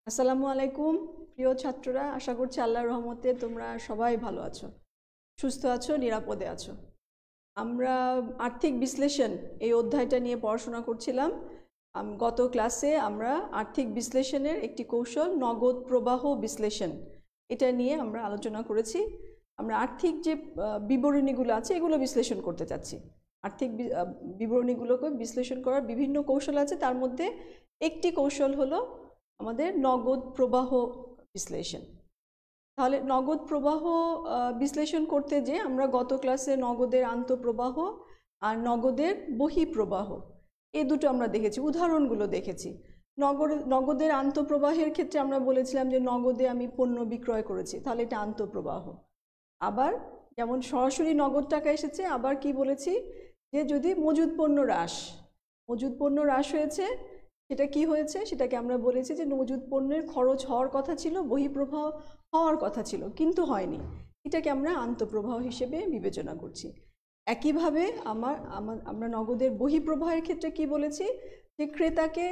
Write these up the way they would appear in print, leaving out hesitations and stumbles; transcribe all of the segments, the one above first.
আসসালামু আলাইকুম প্রিয় ছাত্ররা, আশা করছি আল্লাহর রহমতে তোমরা সবাই ভালো আছো, সুস্থ আছো, নিরাপদে আছো। আমরা আর্থিক বিশ্লেষণ এই অধ্যায়টা নিয়ে পড়াশোনা করছিলাম। গত ক্লাসে আমরা আর্থিক বিশ্লেষণের একটি কৌশল নগদ প্রবাহ বিশ্লেষণ এটা নিয়ে আমরা আলোচনা করেছি। আমরা আর্থিক যে বিবরণীগুলো আছে এগুলো বিশ্লেষণ করতে চাচ্ছি। আর্থিক বিবরণীগুলোকে বিশ্লেষণ করার বিভিন্ন কৌশল আছে, তার মধ্যে একটি কৌশল হলো আমাদের নগদ প্রবাহ বিশ্লেষণ। তাহলে নগদ প্রবাহ বিশ্লেষণ করতে যে আমরা গত ক্লাসে নগদের আন্তঃপ্রবাহ আর নগদের বহিঃপ্রবাহ এই দুটো আমরা দেখেছি, উদাহরণগুলো দেখেছি। নগদের আন্তঃপ্রবাহের ক্ষেত্রে আমরা বলেছিলাম যে নগদে আমি পণ্য বিক্রয় করেছি, তাহলে এটা আন্তঃপ্রবাহ। আবার যেমন সরাসরি নগদ টাকা এসেছে, আবার কি বলেছি যে যদি মজুদ পণ্য হ্রাস হয়েছে, সেটা কি হয়েছে, সেটাকে আমরা বলেছি যে মজুদ পণ্যের খরচ হওয়ার কথা ছিল, বহিঃপ্রবাহ হওয়ার কথা ছিল, কিন্তু হয়নি। এটাকে আমরা আন্তঃপ্রবাহ হিসেবে বিবেচনা করছি। একইভাবে আমরা নগদের বহিঃপ্রবাহের ক্ষেত্রে কি বলেছি যে ক্রেতারকে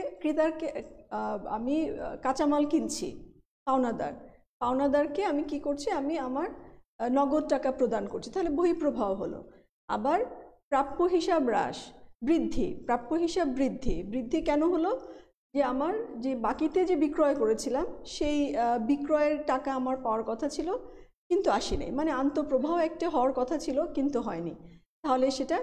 আমি কাঁচামাল কিনছি, পাওনাদারকে আমি কি করছি, আমি আমার নগদ টাকা প্রদান করছি, তাহলে বহিঃপ্রবাহ হলো। আবার প্রাপ্য হিসাব বৃদ্ধি কেন হলো, যে আমার যে বাকিতে যে বিক্রয় করেছিলাম সেই বিক্রয়ের টাকা আমার পাওয়ার কথা ছিল কিন্তু আসেনি, মানে আন্তঃপ্রবাহ একটা হওয়ার কথা ছিল কিন্তু হয়নি, তাহলে সেটা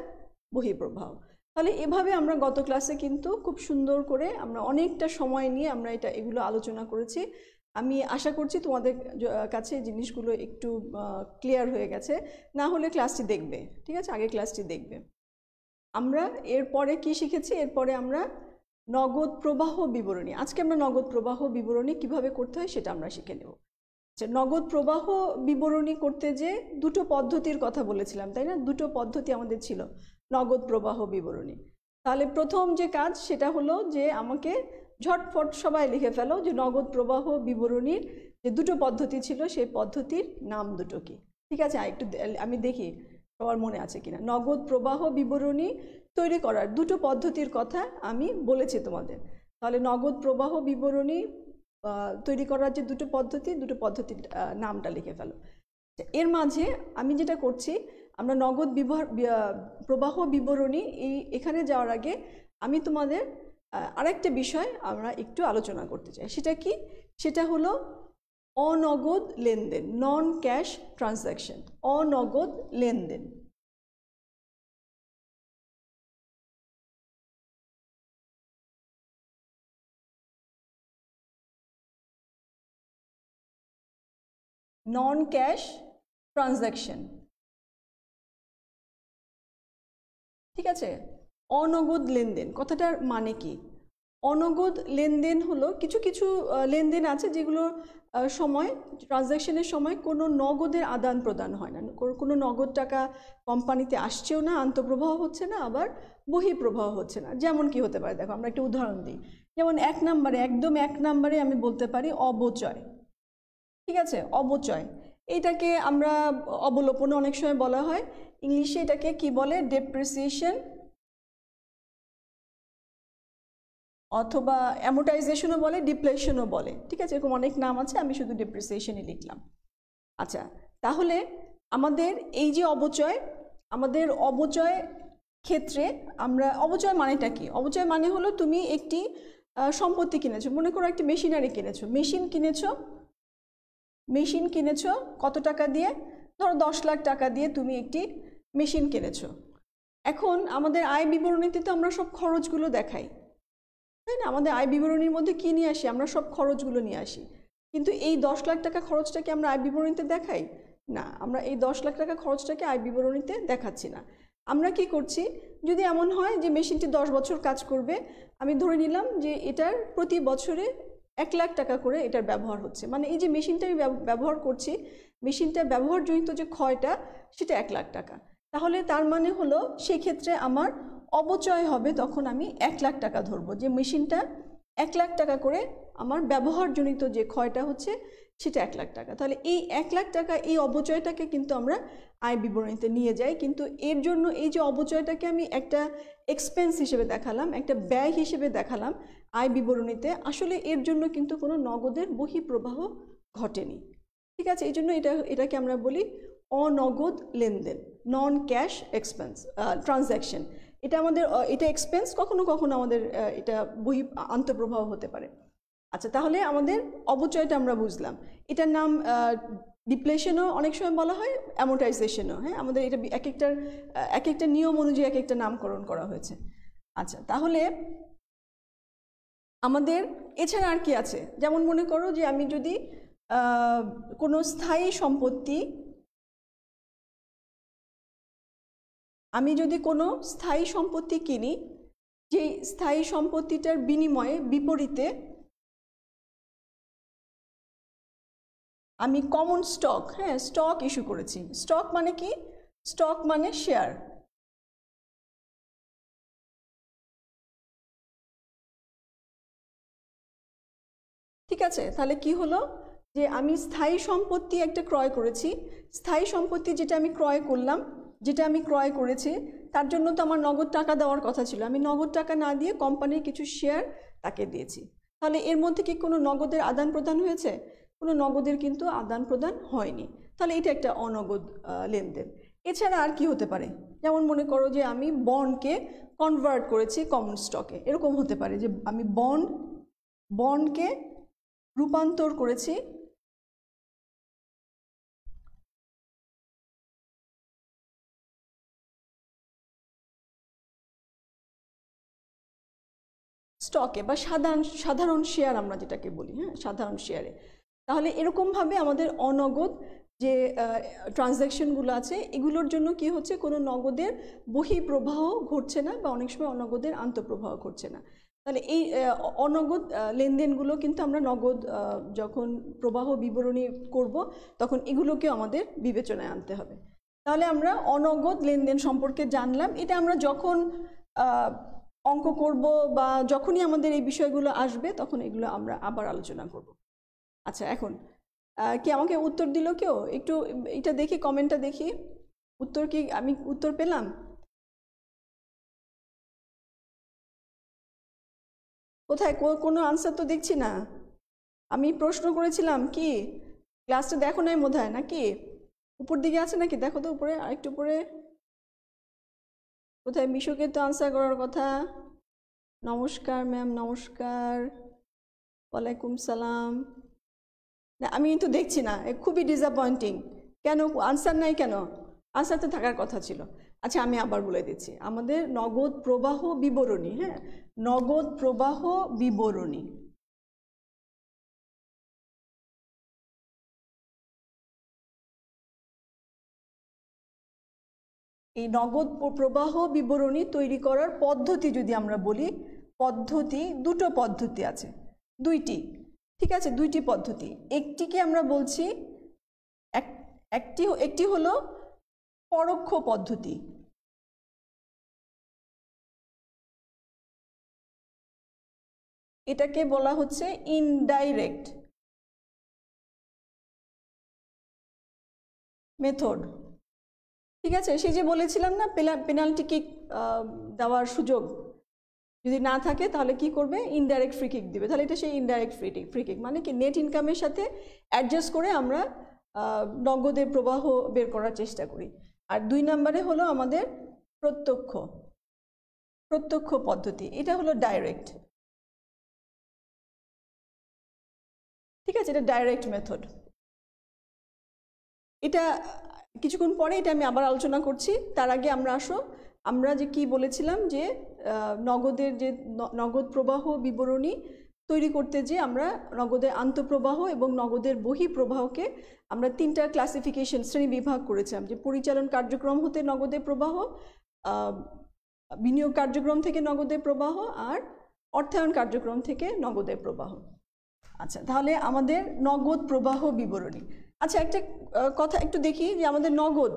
বহিঃপ্রবাহ। তাহলে এভাবে আমরা গত ক্লাসে কিন্তু খুব সুন্দর করে আমরা অনেকটা সময় নিয়ে আমরা এগুলো আলোচনা করেছি। আমি আশা করছি তোমাদের কাছে জিনিসগুলো একটু ক্লিয়ার হয়ে গেছে, না হলে ক্লাসটি দেখবে, ঠিক আছে, আগে ক্লাসটি দেখবে। আমরা এরপরে কি শিখেছি, এরপরে আমরা নগদ প্রবাহ বিবরণী, আজকে আমরা নগদ প্রবাহ বিবরণী কিভাবে করতে হয় সেটা আমরা শিখে নেব। আচ্ছা, নগদ প্রবাহ বিবরণী করতে যে দুটো পদ্ধতির কথা বলেছিলাম, তাই না? দুটো পদ্ধতি আমাদের ছিল নগদ প্রবাহ বিবরণী। তাহলে প্রথম যে কাজ সেটা হলো যে আমাকে ঝটফট সবাই লিখে ফেলো যে নগদ প্রবাহ বিবরণীর যে দুটো পদ্ধতি ছিল সেই পদ্ধতির নাম দুটো কি, ঠিক আছে? একটু আমি দেখি সবার মনে আছে কিনা। নগদ প্রবাহ বিবরণী তৈরি করার দুটো পদ্ধতির কথা আমি বলেছি তোমাদের। তাহলে নগদ প্রবাহ বিবরণী তৈরি করার যে দুটো পদ্ধতির নামটা লিখে ফেলো। এর মাঝে আমি যেটা করছি, আমরা নগদ প্রবাহ বিবরণী এখানে যাওয়ার আগে আমি তোমাদের আরেকটা বিষয় আমরা একটু আলোচনা করতে চাই। সেটা কি? সেটা হলো অনগদ লেনদেন, নন ক্যাশ ট্রানজ্যাকশন, অনগদ লেনদেন। নন ক্যাশ ট্রানজ্যাকশন, ঠিক আছে? অনগদ লেনদেন কথাটার মানে কি? অনগদ লেনদেন হলো কিছু কিছু লেনদেন আছে যেগুলো সময় ট্রানজ্যাকশনের সময় কোনো নগদের আদান প্রদান হয় না, কোনো নগদ টাকা কোম্পানিতে আসছেও না, আন্তঃপ্রবাহ হচ্ছে না, আবার বহিঃপ্রবাহ হচ্ছে না। যেমন কি হতে পারে দেখো, আমরা একটা উদাহরণ দিই। যেমন একদম এক নম্বরে আমি বলতে পারি অবচয়, ঠিক আছে? অবচয়, এইটাকে আমরা অবলোপন অনেক সময় বলা হয়, ইংলিশে এটাকে কি বলে, ডেপ্রিসিয়েশন অথবা অ্যামোর্টাইজেশনও বলে, ডিপ্লেশনও বলে, ঠিক আছে? এরকম অনেক নাম আছে, আমি শুধু ডেপ্রিসিয়েশনই লিখলাম। আচ্ছা, তাহলে আমাদের এই যে অবচয় ক্ষেত্রে আমরা অবচয় মানেটা কি? অবচয় মানে হলো তুমি একটি সম্পত্তি কিনেছো, মনে করো একটি মেশিনারি কিনেছো, মেশিন কিনেছো কত টাকা দিয়ে? ধরো 10 লাখ টাকা দিয়ে তুমি একটি মেশিন কিনেছো। এখন আমাদের আয় বিবরণীতে তো আমরা সব খরচগুলো দেখাই, তাই না? আমাদের আয় বিবরণীর মধ্যে কি নিয়ে আসি? আমরা সব খরচগুলো নিয়ে আসি, কিন্তু এই 10 লাখ টাকা খরচটাকে আমরা আয় বিবরণীতে দেখাই না। আমরা এই 10 লাখ টাকা খরচটাকে আয় বিবরণীতে দেখাচ্ছি না। আমরা কি করছি, যদি এমন হয় যে মেশিনটি 10 বছর কাজ করবে, আমি ধরে নিলাম যে এটার প্রতি বছরে 1 লাখ টাকা করে এটার ব্যবহার হচ্ছে, মানে এই যে মেশিনটা আমি ব্যবহার করছি, মেশিনটা ব্যবহারজনিত যে ক্ষয়টা সেটা 1 লাখ টাকা। তাহলে তার মানে হলো সেক্ষেত্রে আমার অবচয় হবে, তখন আমি 1 লাখ টাকা ধরবো, যে মেশিনটা 1 লাখ টাকা করে আমার ব্যবহারজনিত যে ক্ষয়টা হচ্ছে সেটা 1 লাখ টাকা। তাহলে এই 1 লাখ টাকা এই অপচয়টাকে কিন্তু আমরা আয় বিবরণীতে নিয়ে যাই, কিন্তু এর জন্য এই যে অপচয়টাকে আমি একটা এক্সপেন্স হিসেবে দেখালাম, একটা ব্যয় হিসেবে দেখালাম আয় বিবরণীতে, আসলে এর জন্য কিন্তু কোনো নগদের বহিঃপ্রবাহ ঘটেনি। ঠিক আছে, এই জন্য এটাকে আমরা বলি অনগদ লেনদেন, নন ক্যাশ এক্সপেন্স ট্রানজ্যাকশন। এটা আমাদের এটা এক্সপেন্স, কখনো কখনো আমাদের এটা আন্তঃপ্রবাহ হতে পারে। আচ্ছা, তাহলে আমাদের অপচয়টা আমরা বুঝলাম, এটার নাম ডিপ্লেশনও অনেক সময় বলা হয়, অ্যামোর্টাইজেশনও। হ্যাঁ, আমাদের এটা এক একটা নিয়ম অনুযায়ী এক একটা নামকরণ করা হয়েছে। আচ্ছা, তাহলে আমাদের এছাড়া আর কি আছে? যেমন মনে করো যে আমি যদি কোনো স্থায়ী সম্পত্তি কিনি, যে স্থায়ী সম্পত্তিটার বিপরীতে আমি কমন স্টক, স্টক ইস্যু করেছি। স্টক মানে কি? স্টক মানে শেয়ার। ঠিক আছে, তাহলে কি হলো যে আমি স্থায়ী সম্পত্তি একটা ক্রয় করেছি। স্থায়ী সম্পত্তি যেটা আমি ক্রয় করেছি, তার জন্য তো আমার নগদ টাকা দেওয়ার কথা ছিল। আমি নগদ টাকা না দিয়ে কোম্পানির কিছু শেয়ার তাকে দিয়েছি। তাহলে এর মধ্যে কি কোনো নগদের আদান প্রদান হয়েছে? কোনো নগদের কিন্তু আদান প্রদান হয়নি। তাহলে এটা একটা অনগদ লেনদেন। এছাড়া আর কি হতে পারে? যেমন মনে করো যে আমি বন্ডকে কনভার্ট করেছি কমন স্টকে। এরকম হতে পারে যে আমি বন্ডকে রূপান্তর করেছি স্টকে বা সাধারণ শেয়ার আমরা যেটাকে বলি, সাধারণ শেয়ারে। তাহলে এরকমভাবে আমাদের অনগদ যে ট্রানজ্যাকশনগুলো আছে, এগুলোর জন্য কি হচ্ছে, কোনো নগদের বহিঃপ্রবাহ ঘটছে না, বা অনেক সময় অনগদের আন্তঃপ্রবাহ ঘটছে না। তাহলে এই অনগদ লেনদেনগুলো কিন্তু আমরা নগদ যখন প্রবাহ বিবরণী করব, তখন এগুলোকেও আমাদের বিবেচনায় আনতে হবে। তাহলে আমরা অনগদ লেনদেন সম্পর্কে জানলাম। এটা আমরা যখন অঙ্ক করব বা যখনই আমাদের এই বিষয়গুলো আসবে, তখন এগুলো আমরা আবার আলোচনা করব। আচ্ছা, এখন কি আমাকে উত্তর দিল কেউ? একটু এটা দেখি, কমেন্টটা দেখি, আমি উত্তর পেলাম? কোথায়? কোনো আনসার তো দেখছি না। আমি প্রশ্ন করেছিলাম, কি ক্লাসটা দেখো নাই বোধহয়, নাকি উপর দিকে আছে নাকি? দেখো তো উপরে, আরেকটু উপরে। কোথায়? মিশুকে তো আনসার করার কথা। নমস্কার ম্যাম, নমস্কার, ওয়ালাইকুম সালাম। না, আমি কিন্তু দেখছি না, খুবই ডিসঅ্যাপয়েন্টিং। কেন আনসার নাই? কেন আনসার তো থাকার কথা ছিল। আচ্ছা, আমি আবার বলে দিচ্ছি, আমাদের নগদ প্রবাহ বিবরণী, নগদ প্রবাহ বিবরণী, এই নগদ প্রবাহ বিবরণী তৈরি করার পদ্ধতি যদি আমরা বলি, দুটো পদ্ধতি আছে, দুইটি। ঠিক আছে, দুইটি পদ্ধতি। একটিকে আমরা বলছি, একটি হলো পরোক্ষ পদ্ধতি। এটাকে বলা হচ্ছে ইনডাইরেক্ট মেথড। ঠিক আছে, সেই যে বলেছিলাম না, পেনাল্টি কিক দেওয়ার সুযোগ যদি না থাকে, তাহলে কি করবে? ইনডাইরেক্ট ফ্রি কিক দিবে। তাহলে এটা সেই ইনডাইরেক্ট ফ্রি কিক মানে কি, নেট ইনকামের সাথে অ্যাডজাস্ট করে আমরা নগদের প্রবাহ বের করার চেষ্টা করি। আর 2 নম্বরে হলো আমাদের প্রত্যক্ষ পদ্ধতি। এটা হলো ডাইরেক্ট। ঠিক আছে, এটা ডাইরেক্ট মেথড। এটা কিছুক্ষণ পরে এটা আমি আবার আলোচনা করছি। তার আগে আমরা যে কি বলেছিলাম, যে নগদ প্রবাহ বিবরণী তৈরি করতে যে আমরা নগদের আন্তঃপ্রবাহ এবং নগদের বহিঃপ্রবাহকে আমরা 3টা ক্লাসিফিকেশন, শ্রেণী বিভাগ করেছিলাম। যে পরিচালন কার্যক্রম হতে নগদের প্রবাহ, বিনিয়োগ কার্যক্রম থেকে নগদের প্রবাহ, আর অর্থায়ন কার্যক্রম থেকে নগদের প্রবাহ। আচ্ছা, তাহলে আমাদের নগদ প্রবাহ বিবরণী। আচ্ছা, একটা কথা একটু দেখি যে আমাদের নগদ,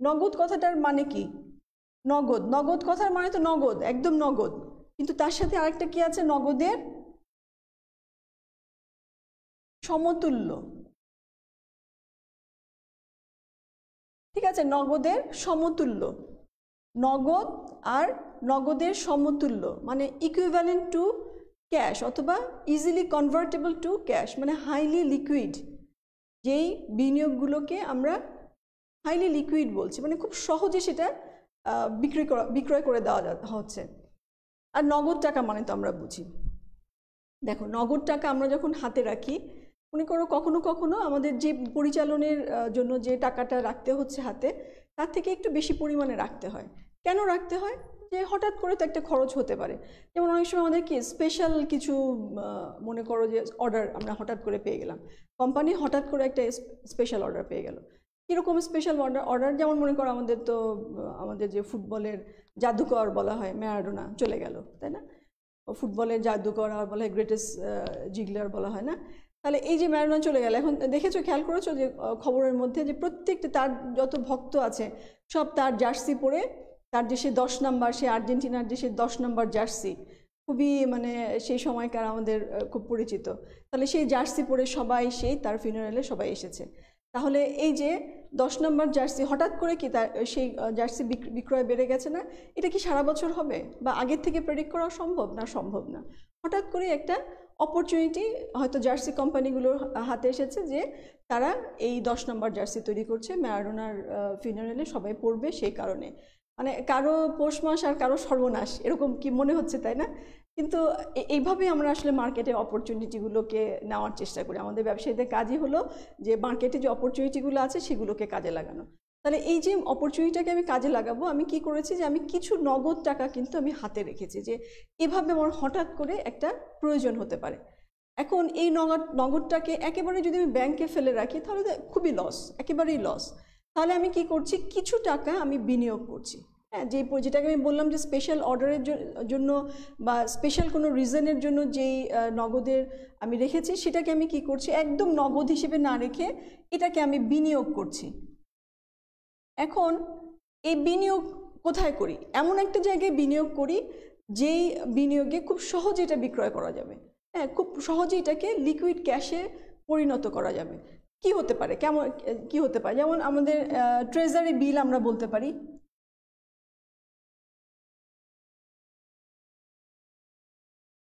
নগদ কথাটার মানে কি? নগদ কথার মানে তো নগদ, একদম নগদ, কিন্তু তার সাথে আরেকটা কি আছে? নগদের সমতুল্য, ঠিক আছে, নগদের সমতুল্য, নগদ আর নগদের সমতুল্য মানে ইকুইভ্যালেন্ট টু ক্যাশ অথবা ইজিলি কনভার্টেবল টু ক্যাশ, মানে হাইলি লিকুইড, যেই বিনিয়োগগুলোকে আমরা হাইলি লিকুইড বলছি, মানে খুব সহজে সেটা বিক্রয় করে দেওয়া হচ্ছে। আর নগদ টাকা মানে তো আমরা বুঝি, দেখো নগদ টাকা আমরা যখন হাতে রাখি, মনে করো কখনো কখনো আমাদের যে পরিচালনের জন্য যে টাকাটা রাখতে হচ্ছে হাতে, তার থেকে একটু বেশি পরিমাণে রাখতে হয়। কেন রাখতে হয়? যে হঠাৎ করে তো একটা খরচ হতে পারে, যেমন অনেক সময় আমাদের কি স্পেশাল কিছু, মনে করো যে অর্ডার আমরা হঠাৎ করে পেয়ে গেলাম, কোম্পানি হঠাৎ করে একটা স্পেশাল অর্ডার পেয়ে গেল। কীরকম স্পেশাল অর্ডার? যেমন মনে করো আমাদের তো আমাদের যে ফুটবলের জাদুকর বলা হয় ম্যারাডোনা চলে গেল, তাই না? ফুটবলের জাদুকর আর বলা হয় গ্রেটেস্ট জিগলার বলা হয় না? তাহলে এই যে ম্যারাডোনা চলে গেল, এখন দেখেছো, খেয়াল করেছো যে খবরের মধ্যে যে প্রত্যেকটা তার যত ভক্ত আছে সব তার জার্সি পরে, তার যে সে 10 নাম্বার, সে আর্জেন্টিনার যে সে 10 নাম্বার জার্সি, খুবই মানে সেই সময়কার আমাদের খুব পরিচিত, তাহলে সেই জার্সি পরে সবাই সেই তার ফিনারেলে সবাই এসেছে। তাহলে এই যে 10 নম্বর জার্সি হঠাৎ করে কি তার সেই জার্সি বিক্রয় বেড়ে গেছে না? এটা কি সারা বছর হবে বা আগের থেকে প্রেডিক্ট করা সম্ভব না? সম্ভব না। হঠাৎ করে একটা অপরচুনিটি হয়তো জার্সি কোম্পানিগুলোর হাতে এসেছে যে তারা এই 10 নম্বর জার্সি তৈরি করছে, ম্যারাডোনার ফিনারেলে সবাই পড়বে, সেই কারণে মানে কারো পৌষ মাস আর কারো সর্বনাশ, এরকম কি মনে হচ্ছে, তাই না? কিন্তু এইভাবেই আমরা আসলে মার্কেটের অপরচুনিটিগুলোকে নেওয়ার চেষ্টা করি। আমাদের ব্যবসায়ীদের কাজই হলো যে মার্কেটে যে অপরচুনিটিগুলো আছে সেগুলোকে কাজে লাগানো। তাহলে এই যে অপরচুনিটিটাকে আমি কাজে লাগাবো, আমি কি করেছি যে আমি কিছু নগদ টাকা কিন্তু আমি হাতে রেখেছি, যে এভাবে আমার হঠাৎ করে একটা প্রয়োজন হতে পারে। এখন এই নগদটাকে একেবারে যদি আমি ব্যাংকে ফেলে রাখি তাহলে খুবই লস, একেবারেই লস। তাহলে আমি কি করছি, কিছু টাকা আমি বিনিয়োগ করছি। হ্যাঁ, যেটাকে আমি বললাম যে স্পেশাল অর্ডারের জন্য বা স্পেশাল কোনো রিজনের জন্য যেই নগদের আমি রেখেছি, সেটাকে আমি কি করছি, একদম নগদ হিসেবে না রেখে এটাকে আমি বিনিয়োগ করছি। এখন এই বিনিয়োগ কোথায় করি? এমন একটা জায়গায় বিনিয়োগ করি যেই বিনিয়োগে খুব সহজে এটা বিক্রয় করা যাবে। হ্যাঁ, খুব সহজে এটাকে লিকুইড ক্যাশে পরিণত করা যাবে। কি হতে পারে, কেমন কি হতে পারে? যেমন আমাদের ট্রেজারি বিল আমরা বলতে পারি,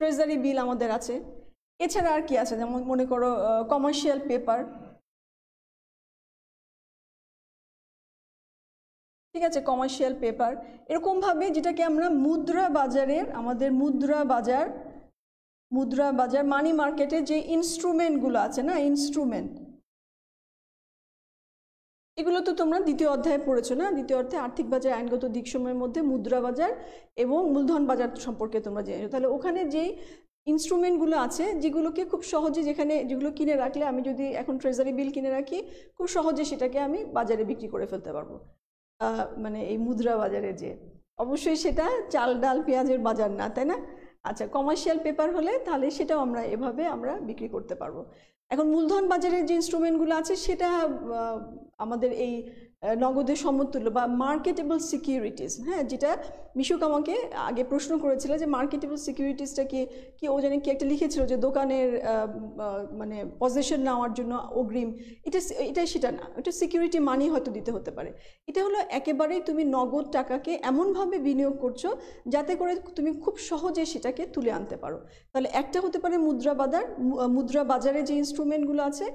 ট্রেজারি বিল আমাদের আছে। এছাড়া আর কি আছে? যেমন মনে করো কমার্শিয়াল পেপার, ঠিক আছে, কমার্শিয়াল পেপার। এরকমভাবে যেটাকে আমরা মুদ্রা বাজারের, আমাদের মুদ্রা বাজার মানি মার্কেটের যে ইনস্ট্রুমেন্টগুলো আছে না, ইনস্ট্রুমেন্ট, এগুলো তো তোমরা দ্বিতীয় অধ্যায়ে পড়েছো না? দ্বিতীয় অধ্যায়ে আর্থিক বাজার আইনগত দিকসমূহের মধ্যে মুদ্রা বাজার এবং মূলধন বাজার সম্পর্কে তোমরা জেনেছো। তাহলে ওখানে যেই ইনস্ট্রুমেন্টগুলো আছে যেগুলোকে খুব সহজে, যেগুলো কিনে রাখলে, আমি যদি এখন ট্রেজারি বিল কিনে রাখি, খুব সহজে সেটাকে আমি বাজারে বিক্রি করে ফেলতে পারবো। মানে এই মুদ্রা বাজারে যে, অবশ্যই সেটা চাল ডাল পেঁয়াজের বাজার না, তাই না? আচ্ছা, কমার্শিয়াল পেপার হলে তাহলে সেটাও আমরা এভাবে আমরা বিক্রি করতে পারবো। এখন মূলধন বাজারের যে ইনস্ট্রুমেন্টগুলো আছে সেটা আমাদের এই নগদের সমতুল্য বা মার্কেটেবল সিকিউরিটিস। হ্যাঁ, যেটা মিশুক আমাকে আগে প্রশ্ন করেছিল যে মার্কেটেবল সিকিউরিটিসটা কি ও জানি কি একটা লিখেছিল যে দোকানের মানে পজেশন নেওয়ার জন্য অগ্রিম, এটা সেটা না, এটা সিকিউরিটি মানি হয়তো দিতে হতে পারে। এটা হলো একেবারেই তুমি নগদ টাকাকে এমনভাবে বিনিয়োগ করছো যাতে করে তুমি খুব সহজে সেটাকে তুলে আনতে পারো। তাহলে একটা হতে পারে মুদ্রা বাজারে যে ইনস্ট্রুমেন্টগুলো আছে।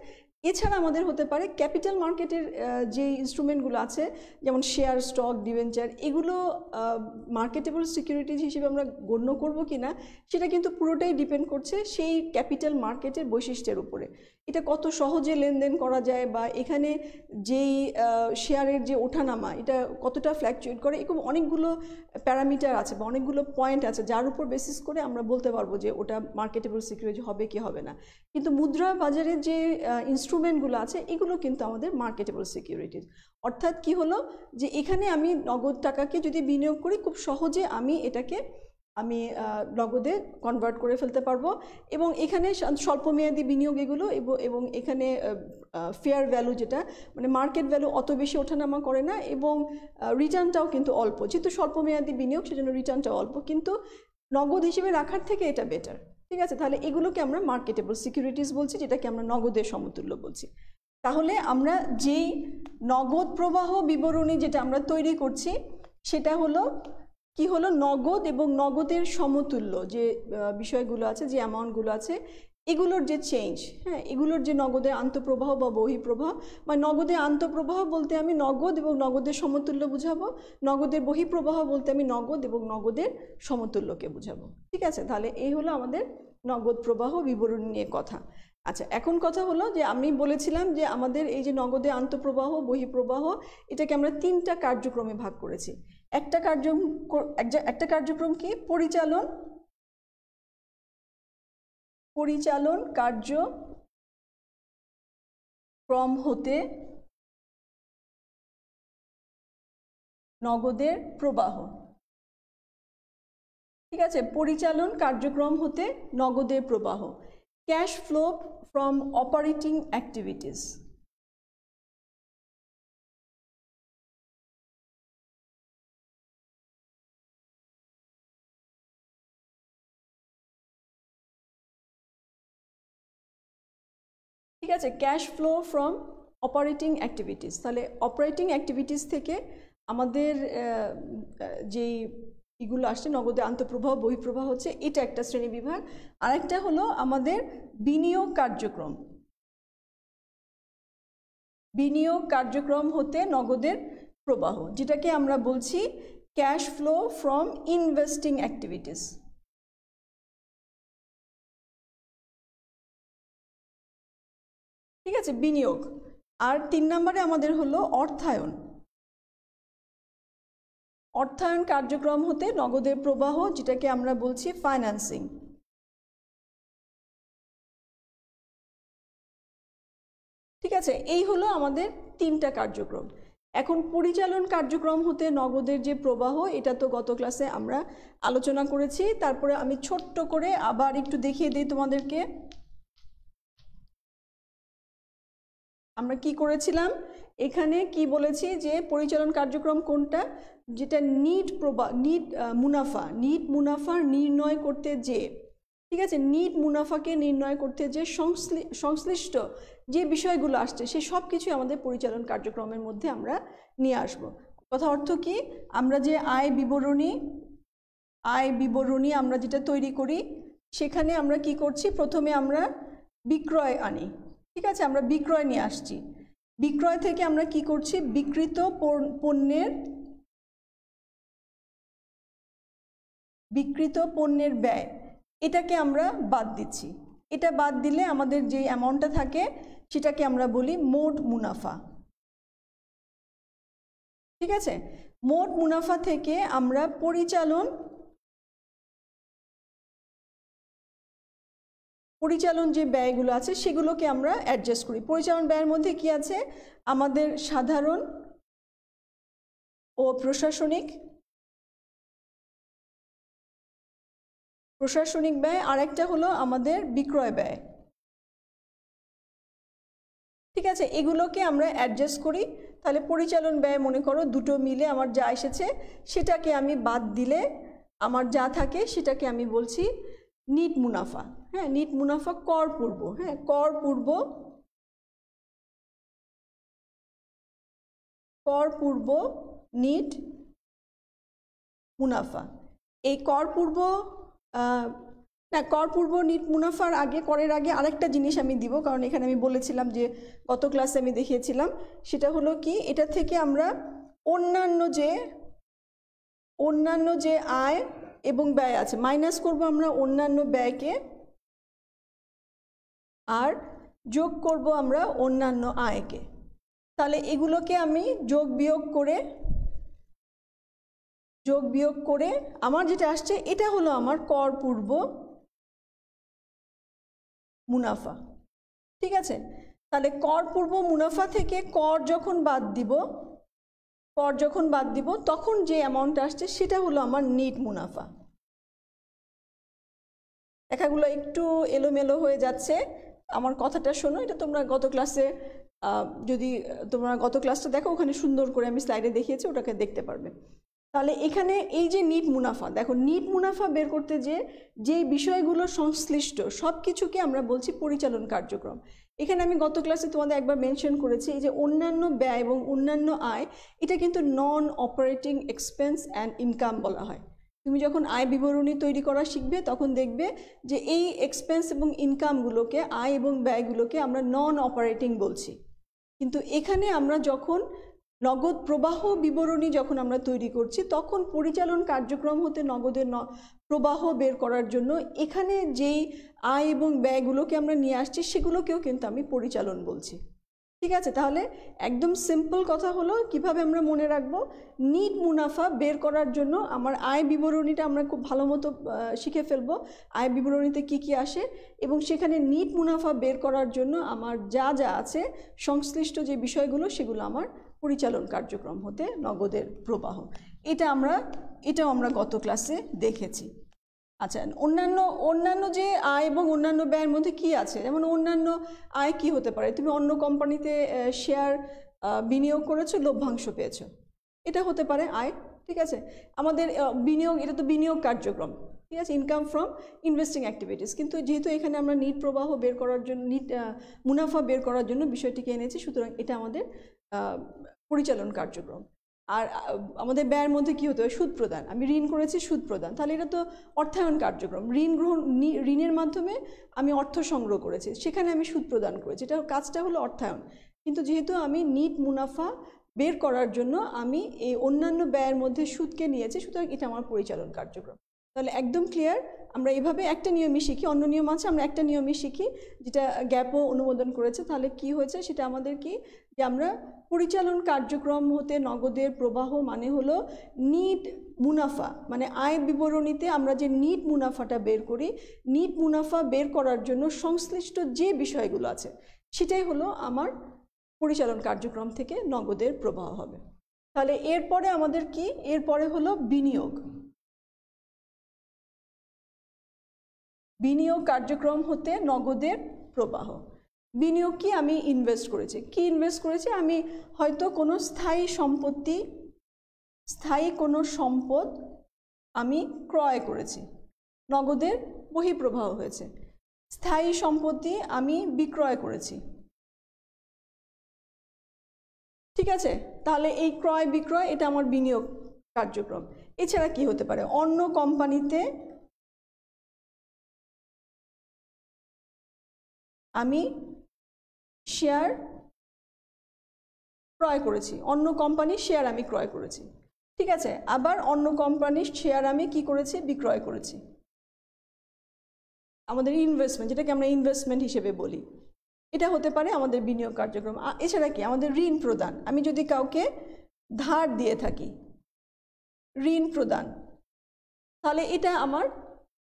এছাড়া আমাদের হতে পারে ক্যাপিটাল মার্কেটের যে ইনস্ট্রুমেন্টগুলো আছে, যেমন শেয়ার, স্টক, ডিবেঞ্চার, এগুলো মার্কেটেবল সিকিউরিটিজ হিসেবে আমরা গণ্য করব কি না সেটা কিন্তু পুরোটাই ডিপেন্ড করছে সেই ক্যাপিটাল মার্কেটের বৈশিষ্ট্যের উপরে। এটা কত সহজে লেনদেন করা যায় বা এখানে যেই শেয়ারের যে ওঠানামা এটা কতটা ফ্ল্যাকচুয়েট করে, এরকম অনেকগুলো প্যারামিটার আছে বা অনেকগুলো পয়েন্ট আছে যার উপর বেসিস করে আমরা বলতে পারবো যে ওটা মার্কেটেবল সিকিউরিটি হবে কি হবে না। কিন্তু মুদ্রা বাজারের যে ইনস্ট্রুমেন্টগুলো আছে এগুলো কিন্তু আমাদের মার্কেটেবল সিকিউরিটিজ। অর্থাৎ কি হলো যে এখানে আমি নগদ টাকাকে যদি বিনিয়োগ করি খুব সহজে আমি এটাকে নগদে কনভার্ট করে ফেলতে পারবো এবং এখানে স্বল্পমেয়াদী বিনিয়োগ এগুলো এবং এখানে ফেয়ার ভ্যালু যেটা মানে মার্কেট ভ্যালু অত বেশি ওঠানামা করে না এবং রিটার্নটাও কিন্তু অল্প, যেহেতু স্বল্পমেয়াদী বিনিয়োগ সেজন্য রিটার্নটাও অল্প, কিন্তু নগদ হিসেবে রাখার থেকে এটা বেটার। ঠিক আছে, তাহলে এগুলোকে আমরা মার্কেটেবল সিকিউরিটিজ বলছি, যেটাকে আমরা নগদের সমতুল্য বলছি। তাহলে আমরা যেই নগদ প্রবাহ বিবরণী যেটা আমরা তৈরি করছি সেটা হলো কি, হলো নগদ এবং নগদের সমতুল্য যে বিষয়গুলো আছে, যে অ্যামাউন্টগুলো আছে, এগুলোর যে চেঞ্জ, হ্যাঁ, এগুলোর যে নগদের আন্তঃপ্রবাহ বা বহিঃপ্রবাহ, বা নগদের আন্তঃপ্রবাহ বলতে আমি নগদ এবং নগদের সমতুল্য বুঝাবো, নগদের বহিঃপ্রবাহ বলতে আমি নগদ এবং নগদের সমতুল্যকে বুঝাবো। ঠিক আছে, তাহলে এই হলো আমাদের নগদ প্রবাহ বিবরণী নিয়ে কথা। আচ্ছা, এখন কথা হলো যে আমি বলেছিলাম যে আমাদের এই যে নগদে আন্তঃপ্রবাহ বহিঃপ্রবাহ, এটাকে আমরা 3টা কার্যক্রমে ভাগ করেছি। একটা কার্যক্রম কি, পরিচালন কার্যক্রম হতে নগদের প্রবাহ। ঠিক আছে, পরিচালন কার্যক্রম হতে নগদের প্রবাহ, cash flow from operating activities. ঠিক আছে, cash flow from operating activities. তাহলে অপারেটিং অ্যাক্টিভিটিস থেকে আমাদের যেই এগুলো আসছে নগদে আন্তঃপ্রবাহ বহিঃপ্রবাহ হচ্ছে, এটা একটা শ্রেণী বিভাগ। আরেকটা হলো আমাদের বিনিয়োগ কার্যক্রম হতে নগদের প্রবাহ, যেটাকে আমরা বলছি cash flow from investing activities. ঠিক আছে, বিনিয়োগ। আর 3 নম্বরে আমাদের হলো অর্থায়ন কার্যক্রম হতে নগদের প্রবাহ, যেটাকে আমরা বলছি ফাইন্যান্সিং। ঠিক আছে, এই হলো আমাদের 3টা কার্যক্রম। এখন পরিচালন কার্যক্রম হতে নগদের যে প্রবাহ, এটা তো গত ক্লাসে আমরা আলোচনা করেছি। তারপরে আমি ছোট্ট করে আবার একটু দেখিয়ে দিই তোমাদেরকে আমরা কি করেছিলাম। এখানে কি বলেছি যে পরিচালন কার্যক্রম কোনটা, যেটা নিট মুনাফা নির্ণয় করতে যে, ঠিক আছে, নিট মুনাফাকে নির্ণয় করতে যে সংশ্লিষ্ট যে বিষয়গুলো আসছে, সে সব কিছু আমাদের পরিচালন কার্যক্রমের মধ্যে আমরা নিয়ে আসব। কথা অর্থ কি, আমরা যে আয় বিবরণী আমরা যেটা তৈরি করি, সেখানে আমরা কি করছি, প্রথমে আমরা বিক্রয় আনি। ঠিক আছে, আমরা বিক্রয় নিয়ে আসছি। বিক্রয় থেকে আমরা কি করছি, বিক্রিত পণ্যের ব্যয়, এটাকে আমরা বাদ দিচ্ছি। এটা বাদ দিলে আমাদের যে অ্যামাউন্টটা থাকে সেটাকে আমরা বলি মোট মুনাফা। ঠিক আছে, মোট মুনাফা থেকে আমরা পরিচালন যে ব্যয়গুলো আছে সেগুলোকে আমরা অ্যাডজাস্ট করি। পরিচালন ব্যয়ের মধ্যে কি আছে, আমাদের সাধারণ ও প্রশাসনিক ব্যয়, আর একটা হলো আমাদের বিক্রয় ব্যয়। ঠিক আছে, এগুলোকে আমরা অ্যাডজাস্ট করি। তাহলে পরিচালন ব্যয় মনে করো দুটো মিলে আমার যা এসেছে, সেটাকে আমি বাদ দিলে আমার যা থাকে সেটাকে আমি বলছি নিট মুনাফা। হ্যাঁ, নিট মুনাফা কর পূর্ব, হ্যাঁ, কর পূর্ব নিট মুনাফা। এই কর পূর্ব নিট মুনাফার আগে, করের আগে আরেকটা জিনিস আমি দিব, কারণ এখানে আমি বলেছিলাম যে গত ক্লাসে আমি দেখিয়েছিলাম, সেটা হলো কি, এটা থেকে আমরা অন্যান্য যে আয় এবং ব্যয় আছে মাইনাস করব আমরা অন্যান্য ব্যয়কে, আর যোগ করব আমরা অন্যান্য আয়কে। তাহলে এগুলোকে আমি যোগ বিয়োগ করে আমার যেটা আসছে, এটা হলো আমার কর পূর্ব মুনাফা। ঠিক আছে, তাহলে কর পূর্ব মুনাফা থেকে কর যখন বাদ দিব তখন যে অ্যামাউন্ট আসছে সেটা হলো আমার নিট মুনাফা। লেখাগুলো একটু এলোমেলো হয়ে যাচ্ছে, আমার কথাটা শোনো। এটা তোমরা গত ক্লাসে যদি তোমরা গত ক্লাসটা দেখো, ওখানে সুন্দর করে আমি স্লাইডে দেখিয়েছি, ওটাকে দেখতে পারবে। তাহলে এখানে এই যে নিট মুনাফা, দেখো নিট মুনাফা বের করতে যে বিষয়গুলো সংশ্লিষ্ট সব কিছুকে আমরা বলছি পরিচালন কার্যক্রম। এখানে আমি গত ক্লাসে তোমাদের একবার মেনশন করেছি এই যে অন্যান্য ব্যয় এবং অন্যান্য আয়, এটা কিন্তু নন অপারেটিং এক্সপেন্স অ্যান্ড ইনকাম বলা হয়। তুমি যখন আয় বিবরণী তৈরি করা শিখবে তখন দেখবে যে এই এক্সপেন্স এবং ইনকামগুলোকে, আয় এবং ব্যয়গুলোকে আমরা নন অপারেটিং বলছি। কিন্তু এখানে আমরা যখন নগদ প্রবাহ বিবরণী যখন আমরা তৈরি করছি তখন পরিচালন কার্যক্রম হতে নগদের প্রবাহ বের করার জন্য এখানে যেই আয় এবং ব্যয়গুলোকে আমরা নিয়ে আসছি সেগুলোকেও কিন্তু আমি পরিচালন বলছি। ঠিক আছে, তাহলে একদম সিম্পল কথা হলো কিভাবে আমরা মনে রাখবো, নিট মুনাফা বের করার জন্য আমার আয় বিবরণীটা আমরা খুব ভালো মতো শিখে ফেলবো, আয় বিবরণীতে কি কি আসে, এবং সেখানে নিট মুনাফা বের করার জন্য আমার যা যা আছে সংশ্লিষ্ট যে বিষয়গুলো সেগুলো আমার পরিচালন কার্যক্রম হতে নগদের প্রবাহ। এটাও আমরা গত ক্লাসে দেখেছি। আচ্ছা, অন্যান্য যে আয় এবং অন্যান্য ব্যয়ের মধ্যে কি আছে, যেমন অন্যান্য আয় কি হতে পারে, তুমি অন্য কোম্পানিতে শেয়ার বিনিয়োগ করেছো, লভ্যাংশ পেয়েছো, এটা হতে পারে আয়। ঠিক আছে, আমাদের বিনিয়োগ, এটা তো বিনিয়োগ কার্যক্রম। ঠিক আছে, ইনকাম ফ্রম ইনভেস্টিং অ্যাক্টিভিটিস। কিন্তু যেহেতু এখানে আমরা নিট প্রবাহ বের করার জন্য, নিট মুনাফা বের করার জন্য বিষয়টিকে এনেছি, সুতরাং এটা আমাদের পরিচালন কার্যক্রম। আর আমাদের ব্যয়ের মধ্যে কি হতে হয়, সুদ প্রদান, আমি ঋণ করেছি, সুদ প্রদান, তাহলে এটা তো অর্থায়ন কার্যক্রম। ঋণের মাধ্যমে আমি অর্থ সংগ্রহ করেছি, সেখানে আমি সুদ প্রদান করেছি, এটা কাজটা হলো অর্থায়ন। কিন্তু যেহেতু আমি নিট মুনাফা বের করার জন্য আমি এই অন্যান্য ব্যয়ের মধ্যে সুদকে নিয়েছি, সুতরাং এটা আমার পরিচালন কার্যক্রম। তাহলে একদম ক্লিয়ার। আমরা এভাবে একটা নিয়মই শিখি, অন্য নিয়ম আছে, আমরা একটা নিয়মই শিখি যেটা গ্যাপও অনুমোদন করেছে। তাহলে কি হয়েছে সেটা আমাদের কি, যে আমরা পরিচালন কার্যক্রম হতে নগদের প্রবাহ মানে হলো নিট মুনাফা, মানে আয় বিবরণীতে আমরা যে নিট মুনাফাটা বের করি, নিট মুনাফা বের করার জন্য সংশ্লিষ্ট যে বিষয়গুলো আছে সেটাই হলো আমার পরিচালন কার্যক্রম থেকে নগদের প্রবাহ হবে। তাহলে এরপরে আমাদের কি, এরপরে হলো বিনিয়োগ। বিনিয়োগ কার্যক্রম হতে নগদের প্রবাহ। বিনিয়োগ কি, আমি ইনভেস্ট করেছি, কি ইনভেস্ট করেছি, আমি হয়তো কোনো স্থায়ী কোনো সম্পদ আমি ক্রয় করেছি, নগদের বহিঃপ্রবাহ হয়েছে। স্থায়ী সম্পত্তি আমি বিক্রয় করেছি। ঠিক আছে, তাহলে এই ক্রয় বিক্রয় এটা আমার বিনিয়োগ কার্যক্রম। এছাড়া কি হতে পারে, অন্য কোম্পানিতে আমি শেয়ার ক্রয় করেছি, অন্য কোম্পানির শেয়ার আমি ক্রয় করেছি। ঠিক আছে, আবার অন্য কোম্পানির শেয়ার আমি কি করেছি, বিক্রয় করেছি। আমাদের ইনভেস্টমেন্ট, যেটাকে আমরা ইনভেস্টমেন্ট হিসেবে বলি, এটা হতে পারে আমাদের বিনিয়োগ কার্যক্রম। এছাড়া কি, আমাদের ঋণ প্রদান, আমি যদি কাউকে ধার দিয়ে থাকি, ঋণ প্রদান, তাহলে এটা আমার,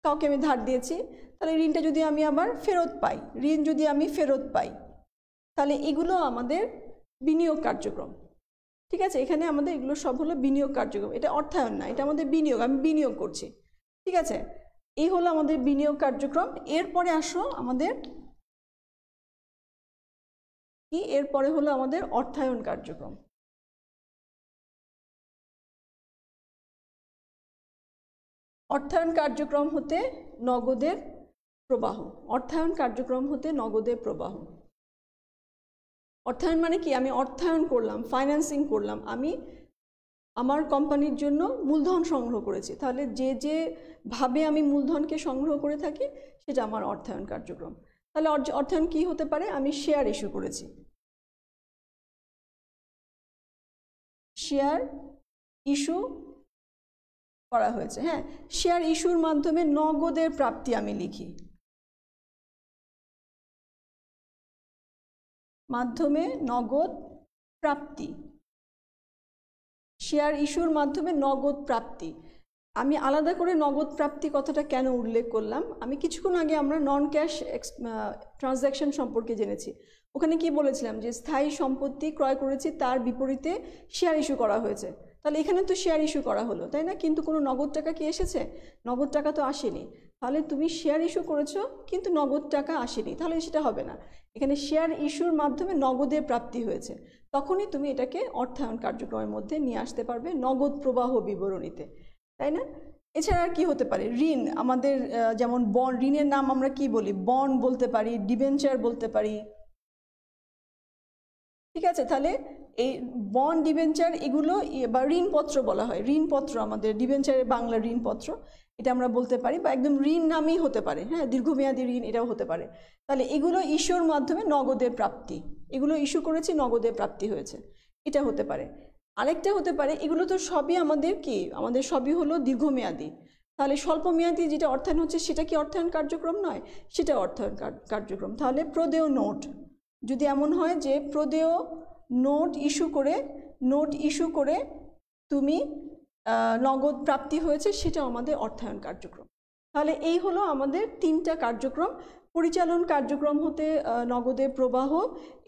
কাউকে আমি ধার দিয়েছি, তাহলে ঋণটা যদি আমি আবার ফেরত পাই, ঋণ যদি আমি ফেরত পাই, তাহলে এগুলো আমাদের বিনিয়োগ কার্যক্রম। ঠিক আছে, এখানে আমাদের এগুলো সব হলো বিনিয়োগ কার্যক্রম, এটা অর্থায়ন না, এটা আমাদের বিনিয়োগ, আমি বিনিয়োগ করছি। ঠিক আছে, এই হলো আমাদের বিনিয়োগ কার্যক্রম। এরপরে আসো আমাদের কি, এরপরে হলো আমাদের অর্থায়ন কার্যক্রম। অর্থায়ন কার্যক্রম হতে নগদের প্রবাহ। অর্থায়ন কার্যক্রম হতে নগদের প্রবাহ। অর্থায়ন মানে কি, আমি অর্থায়ন করলাম, ফাইন্যান্সিং করলাম, আমি আমার কোম্পানির জন্য মূলধন সংগ্রহ করেছি। তাহলে যে ভাবে আমি মূলধনকে সংগ্রহ করে থাকি সেটা আমার অর্থায়ন কার্যক্রম। তাহলে অর্থায়ন কি হতে পারে, আমি শেয়ার ইস্যু করেছি, শেয়ার ইস্যু করা হয়েছে। হ্যাঁ, শেয়ার ইস্যুর মাধ্যমে নগদের প্রাপ্তি আমি লিখি, মাধ্যমে নগদ প্রাপ্তি, শেয়ার ইস্যুর মাধ্যমে নগদ প্রাপ্তি। আমি আলাদা করে নগদ প্রাপ্তি কথাটা কেন উল্লেখ করলাম, আমি কিছুক্ষণ আগে আমরা নন ক্যাশ ট্রানজ্যাকশন সম্পর্কে জেনেছি। ওখানে কি বলেছিলাম, যে স্থায়ী সম্পত্তি ক্রয় করেছি, তার বিপরীতে শেয়ার ইস্যু করা হয়েছে। তাহলে এখানে তো শেয়ার ইস্যু করা হলো, তাই না? কিন্তু কোনো নগদ টাকা কি এসেছে? নগদ টাকা তো আসেনি। তাহলে তুমি শেয়ার ইস্যু করেছো কিন্তু নগদ টাকা আসেনি, তাহলে সেটা হবে না। এখানে শেয়ার ইস্যুর মাধ্যমে নগদের প্রাপ্তি হয়েছে, তখনই তুমি এটাকে অর্থায়ন কার্যক্রমের মধ্যে নিয়ে আসতে পারবে নগদ প্রবাহ বিবরণীতে, তাই না? এছাড়া আর কি হতে পারে? ঋণ, আমাদের যেমন বন্ড, ঋণের নাম আমরা কি বলি? বন্ড বলতে পারি, ডিবেঞ্চার বলতে পারি, ঠিক আছে? তাহলে এই বন্ড, ডিবেঞ্চার এগুলো বা ঋণপত্র বলা হয়, ঋণপত্র আমাদের ডিবেঞ্চারের বাংলা ঋণপত্র, এটা আমরা বলতে পারি, বা একদম ঋণ নামই হতে পারে, হ্যাঁ, দীর্ঘমেয়াদী ঋণ এটাও হতে পারে। তাহলে এগুলো ইস্যুর মাধ্যমে নগদের প্রাপ্তি, এগুলো ইস্যু করেছি নগদের প্রাপ্তি হয়েছে, এটা হতে পারে। আরেকটা হতে পারে, এগুলো তো সবই আমাদের কি, আমাদের সবই হলো দীর্ঘমেয়াদী, তাহলে স্বল্পমেয়াদী যেটা অর্থায়ন হচ্ছে সেটা কি অর্থায়ন কার্যক্রম নয়? সেটা অর্থায়ন কার্যক্রম। তাহলে প্রদেয় নোট, যদি এমন হয় যে প্রদেয় নোট ইস্যু করে তুমি নগদ প্রাপ্তি হয়েছে, সেটা আমাদের অর্থায়ন কার্যক্রম। তাহলে এই হলো আমাদের 3টা কার্যক্রম। পরিচালন কার্যক্রম হতে নগদের প্রবাহ,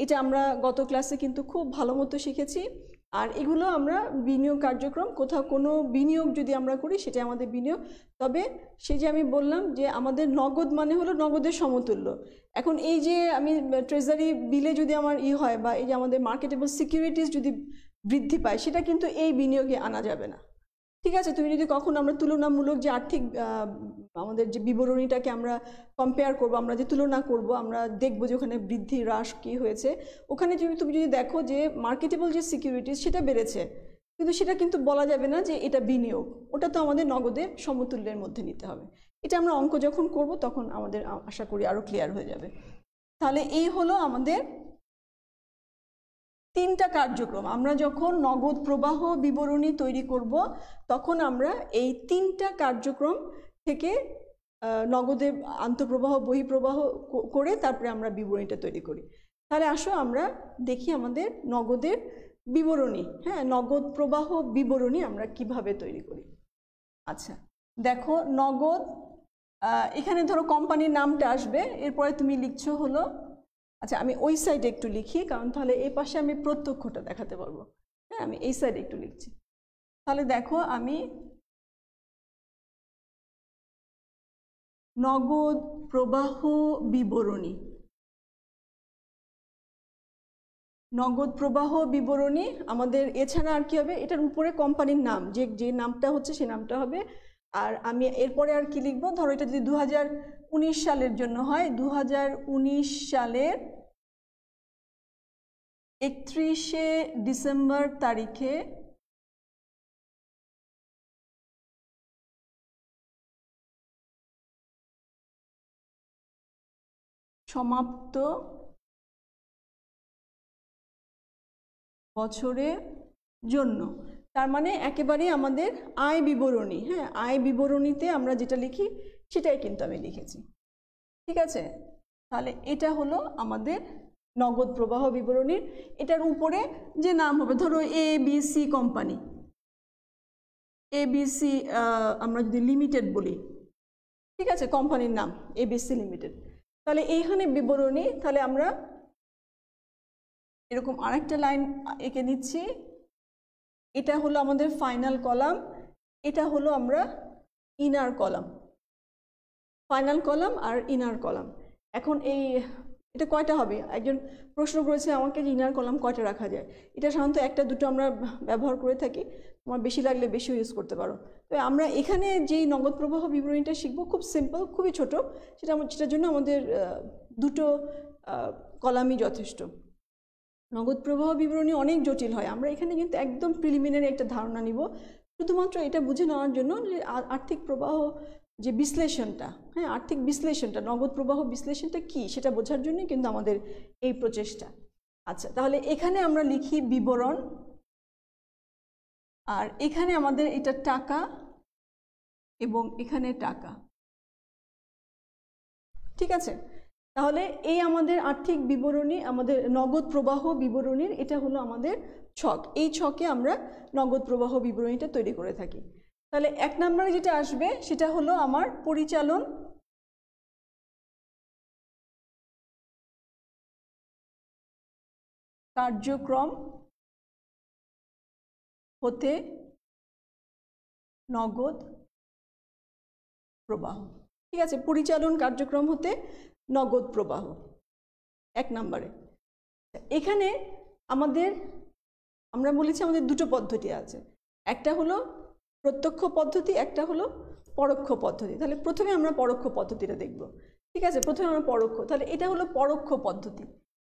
এটা আমরা গত ক্লাসে কিন্তু খুব ভালো মতো শিখেছি। আর এগুলো আমরা বিনিয়োগ কার্যক্রম, কোথাও কোনো বিনিয়োগ যদি আমরা করি সেটা আমাদের বিনিয়োগ। তবে সেই যে আমি বললাম যে আমাদের নগদ মানে হলো নগদের সমতুল্য। এখন এই যে আমি ট্রেজারি বিলে যদি আমার হয়, বা এই যে আমাদের মার্কেটেবল সিকিউরিটিজ যদি বৃদ্ধি পায়, সেটা কিন্তু এই বিনিয়োগে আনা যাবে না, ঠিক আছে? তুমি যদি কখন আমরা তুলনামূলক যে আর্থিক আমাদের যে বিবরণীটাকে আমরা কম্পেয়ার করব, আমরা যে তুলনা করব, আমরা দেখবো যে ওখানে বৃদ্ধি হ্রাস কী হয়েছে, ওখানে তুমি যদি দেখো যে মার্কেটেবল যে সিকিউরিটিজ সেটা বেড়েছে, কিন্তু সেটা কিন্তু বলা যাবে না যে এটা বিনিয়োগ, ওটা তো আমাদের নগদের সমতুল্যের মধ্যে নিতে হবে। এটা আমরা অঙ্ক যখন করব তখন আমাদের আশা করি আরও ক্লিয়ার হয়ে যাবে। তাহলে এই হলো আমাদের 3টা কার্যক্রম। আমরা যখন নগদ প্রবাহ বিবরণী তৈরি করব, তখন আমরা এই 3টা কার্যক্রম থেকে নগদের আন্তঃপ্রবাহ বহিঃপ্রবাহ করে তারপরে আমরা বিবরণীটা তৈরি করি। তাহলে আসো আমরা দেখি আমাদের নগদের বিবরণী, হ্যাঁ, নগদ প্রবাহ বিবরণী আমরা কিভাবে তৈরি করি। আচ্ছা দেখো, নগদ, এখানে ধরো কোম্পানির নামটা আসবে, এরপরে তুমি লিখছো হলো, আচ্ছা আমি ওই সাইডে একটু লিখি, কারণ তাহলে এই পাশে আমি প্রত্যক্ষটা দেখাতে পারবো। হ্যাঁ, আমি এই সাইডে একটু লিখছি। তাহলে দেখো, আমি নগদ প্রবাহ বিবরণী, নগদ প্রবাহ বিবরণী আমাদের, এছাড়া আর কি হবে? এটার উপরে কোম্পানির নাম, যে নামটা হচ্ছে সে নামটা হবে। আর আমি এরপরে আর কি লিখবো? ধরো এটা যদি 2019 সালের জন্য হয়, 2019 সালের 31শে ডিসেম্বর তারিখে সমাপ্ত বছরের জন্য। তার মানে একেবারে আমাদের আয় বিবরণী, হ্যাঁ, আয় বিবরণীতে আমরা যেটা লিখি সেটাই কিন্তু আমি লিখেছি, ঠিক আছে? তাহলে এটা হলো আমাদের নগদ প্রবাহ বিবরণীর। এটার উপরে যে নাম হবে, ধরো ABC কোম্পানি, ABC আমরা যদি লিমিটেড বলি, ঠিক আছে, কোম্পানির নাম ABC লিমিটেড। তাহলে এইখানে বিবরণী, তাহলে আমরা এরকম আরেকটা লাইন এঁকে নিচ্ছি, এটা হলো আমাদের ফাইনাল কলাম, এটা হলো আমরা ইনার কলাম, ফাইনাল কলাম আর ইনার কলাম। এখন এটা কয়টা হবে? একজন প্রশ্ন করেছে আমাকে যে ইনার কলাম কয়টা রাখা যায়। এটা সাধারণত একটা দুটো আমরা ব্যবহার করে থাকি, তোমার বেশি লাগলে বেশিও ইউজ করতে পারো। তো আমরা এখানে যেই নগদ প্রবাহ বিবরণীটা শিখবো খুব সিম্পল, খুবই ছোট, সেটার জন্য আমাদের দুটো কলামই যথেষ্ট। নগদ প্রবাহ বিবরণী অনেক জটিল হয়, আমরা এখানে কিন্তু একদম প্রিলিমিনারি একটা ধারণা নিব, শুধুমাত্র এটা বুঝে নেওয়ার জন্য যে আর্থিক প্রবাহ যে বিশ্লেষণটা, হ্যাঁ, আর্থিক বিশ্লেষণটা, নগদ প্রবাহ বিশ্লেষণটা কি সেটা বোঝার জন্যই কিন্তু আমাদের এই প্রচেষ্টা। আচ্ছা, তাহলে এখানে আমরা লিখি বিবরণ, আর এখানে আমাদের এটা টাকা এবং এখানে টাকা, ঠিক আছে? তাহলে এই আমাদের আর্থিক বিবরণী, আমাদের নগদ প্রবাহ বিবরণীর এটা হলো আমাদের ছক। এই ছকে আমরা নগদ প্রবাহ বিবরণীটা তৈরি করে থাকি। তাহলে 1 নম্বরে যেটা আসবে সেটা হলো আমার পরিচালন কার্যক্রম হতে নগদ প্রবাহ। ঠিক আছে, পরিচালন কার্যক্রম হতে নগদ প্রবাহ 1 নম্বরে। এখানে আমরা বলেছি আমাদের দুটো পদ্ধতি আছে, একটা হলো প্রত্যক্ষ পদ্ধতি, একটা হলো পরোক্ষ পদ্ধতি। তাহলে প্রথমে আমরা পরোক্ষ পদ্ধতিটা দেখব। ঠিক আছে, প্রথমে আমরা পরোক্ষ, তাহলে এটা হলো পরোক্ষ পদ্ধতি।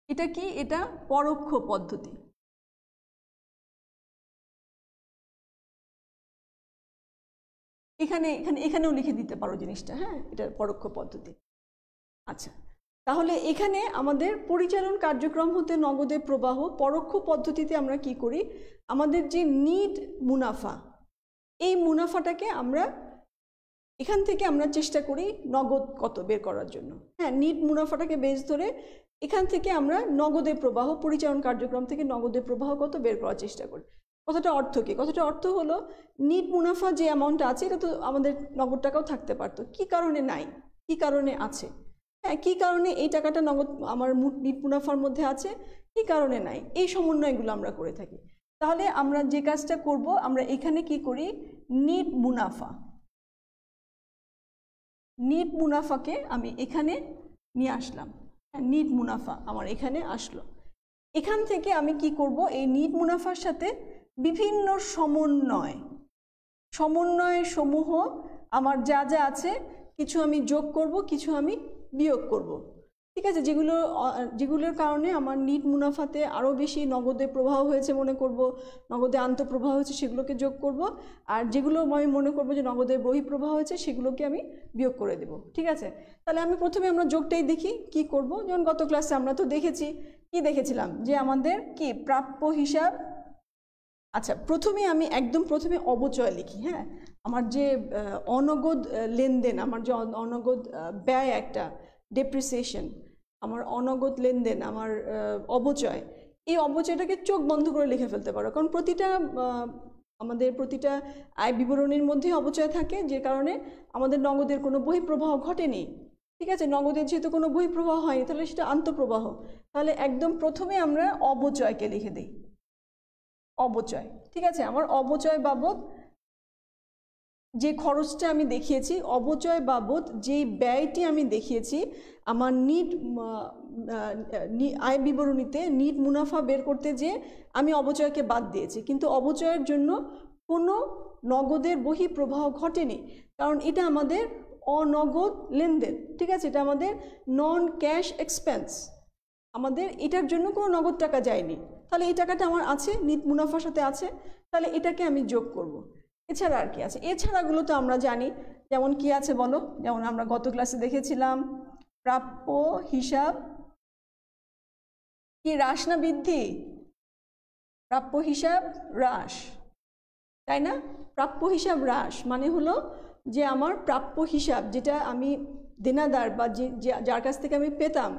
এটা কি? এটা পরোক্ষ পদ্ধতি। এখানেও লিখে দিতে পারো জিনিসটা, হ্যাঁ, এটা পরোক্ষ পদ্ধতি। আচ্ছা, তাহলে এখানে আমাদের পরিচালন কার্যক্রম হতে নগদে প্রবাহ পরোক্ষ পদ্ধতিতে আমরা কি করি, আমাদের যে নিট মুনাফা, এই মুনাফাটাকে আমরা এখান থেকে আমরা চেষ্টা করি নগদ কত বের করার জন্য। হ্যাঁ, নিট মুনাফাটাকে বেস ধরে এখান থেকে আমরা নগদে প্রবাহ, পরিচালন কার্যক্রম থেকে নগদে প্রবাহ কত বের করার চেষ্টা করি। কথাটা অর্থ কি? কথাটা অর্থ হলো নিট মুনাফা যে অ্যামাউন্টটা আছে এটা তো আমাদের নগদ টাকাও থাকতে পারতো, কি কারণে নাই, কি কারণে আছে, হ্যাঁ, কি কারণে এই টাকাটা নগদ আমার নিট মুনাফার মধ্যে আছে, কি কারণে নাই, এই সমন্বয়গুলো আমরা করে থাকি। তাহলে আমরা যে কাজটা করব, আমরা এখানে কি করি, নিট মুনাফা, নিট মুনাফাকে আমি এখানে নিয়ে আসলাম। নিট মুনাফা আমার এখানে আসলো। এখান থেকে আমি কি করব, এই নিট মুনাফার সাথে বিভিন্ন সমন্বয় সমূহ আমার যা যা আছে, কিছু আমি যোগ করব, কিছু আমি বিয়োগ করব। ঠিক আছে, যেগুলোর কারণে আমার নিট মুনাফাতে আরও বেশি নগদে প্রবাহ হয়েছে মনে করব, নগদে আন্তঃপ্রবাহ হয়েছে, সেগুলোকে যোগ করব। আর যেগুলো আমি মনে করব যে নগদের বহিঃপ্রবাহ হয়েছে, সেগুলোকে আমি বিয়োগ করে দেব। ঠিক আছে, তাহলে প্রথমে আমরা যোগটাই দেখি কি করব। যেমন গত ক্লাসে আমরা তো দেখেছি, কি দেখেছিলাম, যে আমাদের কি প্রাপ্য হিসাব। আচ্ছা, একদম প্রথমে অবচয় লিখি। হ্যাঁ, আমার যে অনগদ লেনদেন, আমার যে অনগদ ব্যয়, একটা ডেপ্রিসিয়েশন, আমার অনগদ লেনদেন, আমার অবচয়, এই অবচয়টাকে চোখ বন্ধ করে লিখে ফেলতে পারো, কারণ আমাদের প্রতিটা আয় বিবরণীর মধ্যে অবচয় থাকে, যে কারণে আমাদের নগদের কোনো বহিঃপ্রবাহ ঘটেনি। ঠিক আছে, নগদের যেহেতু কোনো বহিঃপ্রবাহ হয়নি, তাহলে সেটা আন্তঃপ্রবাহ। তাহলে একদম প্রথমে আমরা অবচয়কে লিখে দিই, অবচয়। ঠিক আছে, আমার অবচয় বাবদ যে খরচটা আমি দেখিয়েছি, অবচয় বাবদ যে ব্যয়টি আমি দেখিয়েছি, আমার আয় বিবরণীতে নিট মুনাফা বের করতে যে আমি অবচয়কে বাদ দিয়েছি, কিন্তু অবচয়ের জন্য কোনো নগদের বহিঃপ্রবাহ ঘটেনি, কারণ এটা আমাদের অনগদ লেনদেন। ঠিক আছে, এটা আমাদের নন ক্যাশ এক্সপেন্স, আমাদের এটার জন্য কোনো নগদ টাকা যায়নি। তাহলে এই টাকাটা আমার আছে, নিট মুনাফার সাথে আছে, তাহলে এটাকে আমি যোগ করব। এছাড়া আর কি আছে? এছাড়াগুলো তো আমরা জানি, যেমন কি আছে বলো, যেমন আমরা গত ক্লাসে দেখেছিলাম প্রাপ্য হিসাব কি হ্রাস না বৃদ্ধি? প্রাপ্য হিসাব হ্রাস, তাই না? প্রাপ্য হিসাব হ্রাস মানে হলো যে আমার প্রাপ্য হিসাব, যেটা আমি দেনাদার বা যার কাছ থেকে আমি পেতাম,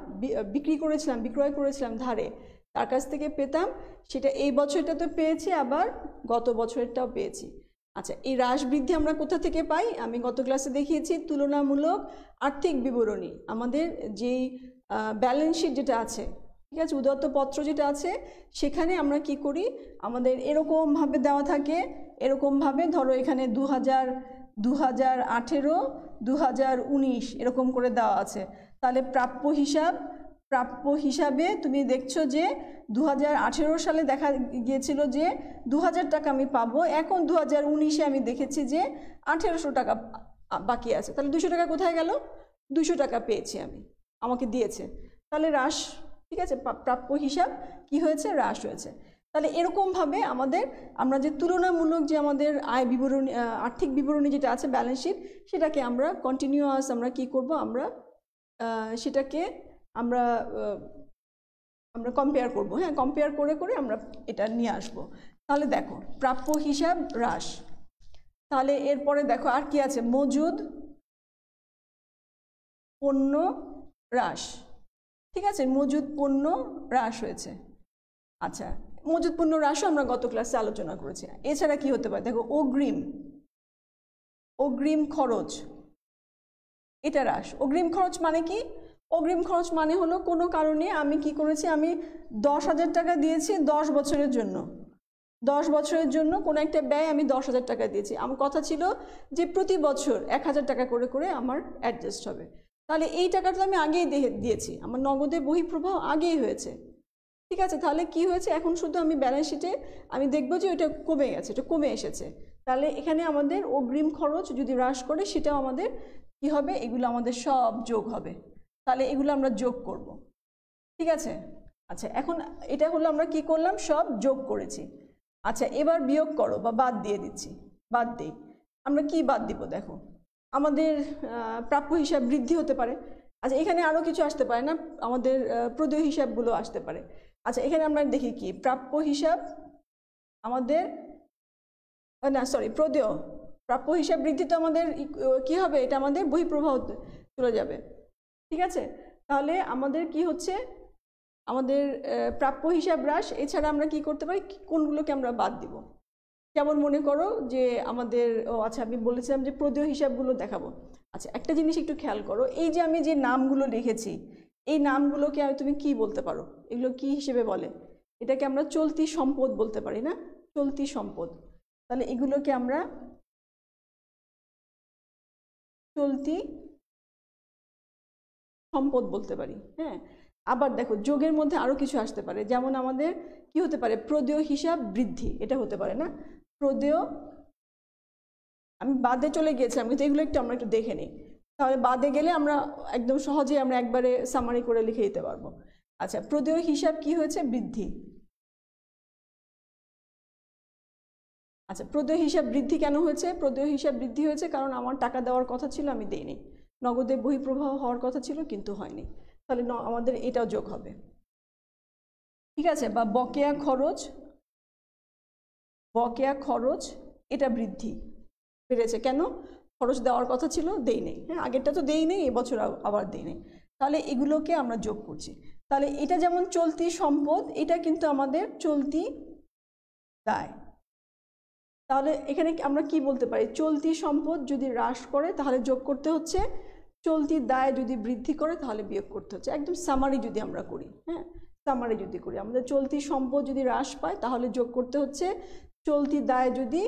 বিক্রয় করেছিলাম ধারে, তার কাছ থেকে পেতাম, সেটা এই বছরটা তো পেয়েছি, আবার গত বছরেরটাও পেয়েছি। আচ্ছা, এই হ্রাস বৃদ্ধি আমরা কোথা থেকে পাই? আমি গত ক্লাসে দেখিয়েছি তুলনামূলক আর্থিক বিবরণী, আমাদের যেই ব্যালেন্স শিট যেটা আছে, ঠিক আছে, উদাত্ত পত্র যেটা আছে, সেখানে আমরা কি করি, আমাদের এরকমভাবে দেওয়া থাকে, এরকমভাবে ধরো এখানে 2018, 2019 এরকম করে দেওয়া আছে। তাহলে প্রাপ্য হিসাবে তুমি দেখছো যে 2018 সালে দেখা গিয়েছিল যে 2000 টাকা আমি পাবো, এখন 2019-এ আমি দেখেছি যে 1800 টাকা বাকি আছে। তাহলে 200 টাকা কোথায় গেল? 200 টাকা পেয়েছি আমাকে দিয়েছে, তাহলে হ্রাস। ঠিক আছে, প্রাপ্য হিসাব কি হয়েছে? হ্রাস হয়েছে। তাহলে এরকমভাবে আমরা যে তুলনামূলক যে আমাদের আয় বিবরণী, আর্থিক বিবরণী যেটা আছে, ব্যালেন্স শিট, সেটাকে আমরা কন্টিনিউয়াস আমরা কি করব, সেটাকে আমরা কম্পেয়ার করব। হ্যাঁ, কম্পেয়ার করে করে আমরা এটা নিয়ে আসব। তাহলে দেখো প্রাপ্য হিসাব হ্রাস, তাহলে এরপরে দেখো আর কি আছে, মজুদ পণ্য হ্রাস। ঠিক আছে, মজুদ পণ্য হ্রাস হয়েছে। আচ্ছা, মজুদ পণ্য হ্রাসও আমরা গত ক্লাসে আলোচনা করেছি। এছাড়া কি হতে পারে? দেখো অগ্রিম খরচ, এটা হ্রাস। অগ্রিম খরচ মানে কি? অগ্রিম খরচ মানে হলো কোনো কারণে আমি কি করেছি, আমি 10,000 টাকা দিয়েছি 10 বছরের জন্য, 10 বছরের জন্য কোনো একটা ব্যয় আমি 10,000 টাকা দিয়েছি, আমার কথা ছিল যে প্রতি বছর 1,000 টাকা করে করে আমার অ্যাডজাস্ট হবে। তাহলে এই টাকাটা আমি আগেই দিয়েছি, আমার নগদের বহিঃপ্রবাহ আগেই হয়েছে। ঠিক আছে, তাহলে কি হয়েছে, এখন শুধু আমি ব্যালেন্স শিটে আমি দেখব যে ওইটা কমে গেছে, এটা কমে এসেছে। তাহলে এখানে আমাদের অগ্রিম খরচ যদি হ্রাস করে সেটাও আমাদের কি হবে, এগুলো আমাদের সব যোগ হবে। তাহলে এগুলো আমরা যোগ করব। ঠিক আছে, আচ্ছা এখন এটা হলো আমরা কি করলাম, সব যোগ করেছি। আচ্ছা এবার বিয়োগ করো বা বাদ দিয়ে দিচ্ছি, বাদ দিই। আমরা কি বাদ দিব, দেখো আমাদের প্রাপ্য হিসাব বৃদ্ধি হতে পারে। আচ্ছা এখানে আরও কিছু আসতে পারে না, আমাদের প্রদেয় হিসাবগুলো আসতে পারে। আচ্ছা এখানে আমরা দেখি কি প্রাপ্য হিসাব আমাদের, না সরি প্রদেয়, প্রাপ্য হিসাব বৃদ্ধি তো আমাদের কি হবে, এটা আমাদের বহিঃপ্রবাহ চলে যাবে। ঠিক আছে, তাহলে আমাদের কি হচ্ছে, আমাদের প্রাপ্য হিসাব হ্রাস, এছাড়া আমরা কি করতে পারি, কোনগুলোকে আমরা বাদ দিব। যেমন মনে করো যে আমাদের আচ্ছা আমি বলেছিলাম যে প্রদেয় হিসাবগুলো দেখাবো। আচ্ছা একটা জিনিস একটু খেয়াল করো, এই যে আমি যে নামগুলো লিখেছি এই নামগুলোকে তুমি কি বলতে পারো, এগুলো কি হিসেবে বলে, এটাকে আমরা চলতি সম্পদ বলতে পারি না, চলতি সম্পদ। তাহলে এগুলোকে আমরা চলতি সম্পদ বলতে পারি। হ্যাঁ, আবার দেখো যোগের মধ্যে আরও কিছু আসতে পারে, যেমন আমাদের কি হতে পারে, প্রদেয় হিসাব বৃদ্ধি, এটা হতে পারে না, প্রদেয়, আমি বাদে চলে গিয়েছিলাম কিন্তু এগুলো একটু আমরা একটু দেখে নিই, তাহলে বাদে গেলে আমরা একদম সহজে আমরা একবারে সামারি করে লিখে দিতে পারবো। আচ্ছা প্রদেয় হিসাব কি হয়েছে, বৃদ্ধি। আচ্ছা প্রদেয় হিসাব বৃদ্ধি কেন হয়েছে, প্রদেয় হিসাব বৃদ্ধি হয়েছে কারণ আমার টাকা দেওয়ার কথা ছিল আমি দেইনি, নগদে বহিঃপ্রবাহ হওয়ার কথা ছিল কিন্তু হয়নি, তাহলে আমাদের এটাও যোগ হবে। ঠিক আছে, বা বকেয়া খরচ, বকেয়া খরচ এটা বৃদ্ধি বেড়েছে কেন, খরচ দেওয়ার কথা ছিল দেই নেই, হ্যাঁ আগেরটা তো দেই নেই, এবছর আবার দেই নেই, তাহলে এগুলোকে আমরা যোগ করছি। তাহলে এটা যেমন চলতি সম্পদ, এটা কিন্তু আমাদের চলতি দায়। তাহলে এখানে আমরা কি বলতে পারি, চলতি সম্পদ যদি হ্রাস করে তাহলে যোগ করতে হচ্ছে, চলতি দায় যদি বৃদ্ধি করে তাহলে বিয়োগ করতে হচ্ছে। একদম সামারি যদি আমরা করি, হ্যাঁ সামারি যদি করি, আমাদের চলতি সম্পদ যদি হ্রাস পায় তাহলে যোগ করতে হচ্ছে, চলতি দায় যদি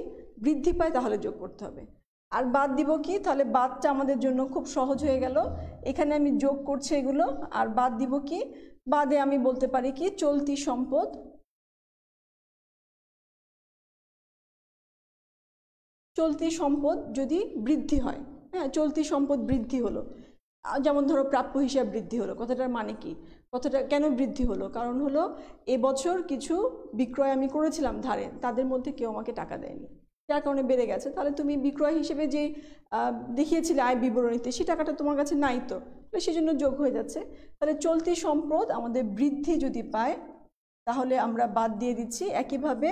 বৃদ্ধি পায় তাহলে যোগ করতে হবে। আর বাদ দিব কি, তাহলে বাদটা আমাদের জন্য খুব সহজ হয়ে গেল, এখানে আমি যোগ করছি এগুলো, আর বাদ দিব কি, বাদে আমি বলতে পারি কি চলতি সম্পদ, চলতি সম্পদ যদি বৃদ্ধি হয়, হ্যাঁ চলতি সম্পদ বৃদ্ধি হলো, যেমন ধরো প্রাপ্য হিসাব বৃদ্ধি হলো, কথাটার মানে কি, কথাটা কেন বৃদ্ধি হলো, কারণ হলো এবছর কিছু বিক্রয় আমি করেছিলাম ধারে, তাদের মধ্যে কেউ আমাকে টাকা দেয়নি, যার কারণে বেড়ে গেছে। তাহলে তুমি বিক্রয় হিসেবে যে দেখিয়েছিলে আয় বিবরণীতে, সেই টাকাটা তোমার কাছে নাই তো, সেই জন্য যোগ হয়ে যাচ্ছে। তাহলে চলতি সম্পদ আমাদের বৃদ্ধি যদি পায় তাহলে আমরা বাদ দিয়ে দিচ্ছি। একইভাবে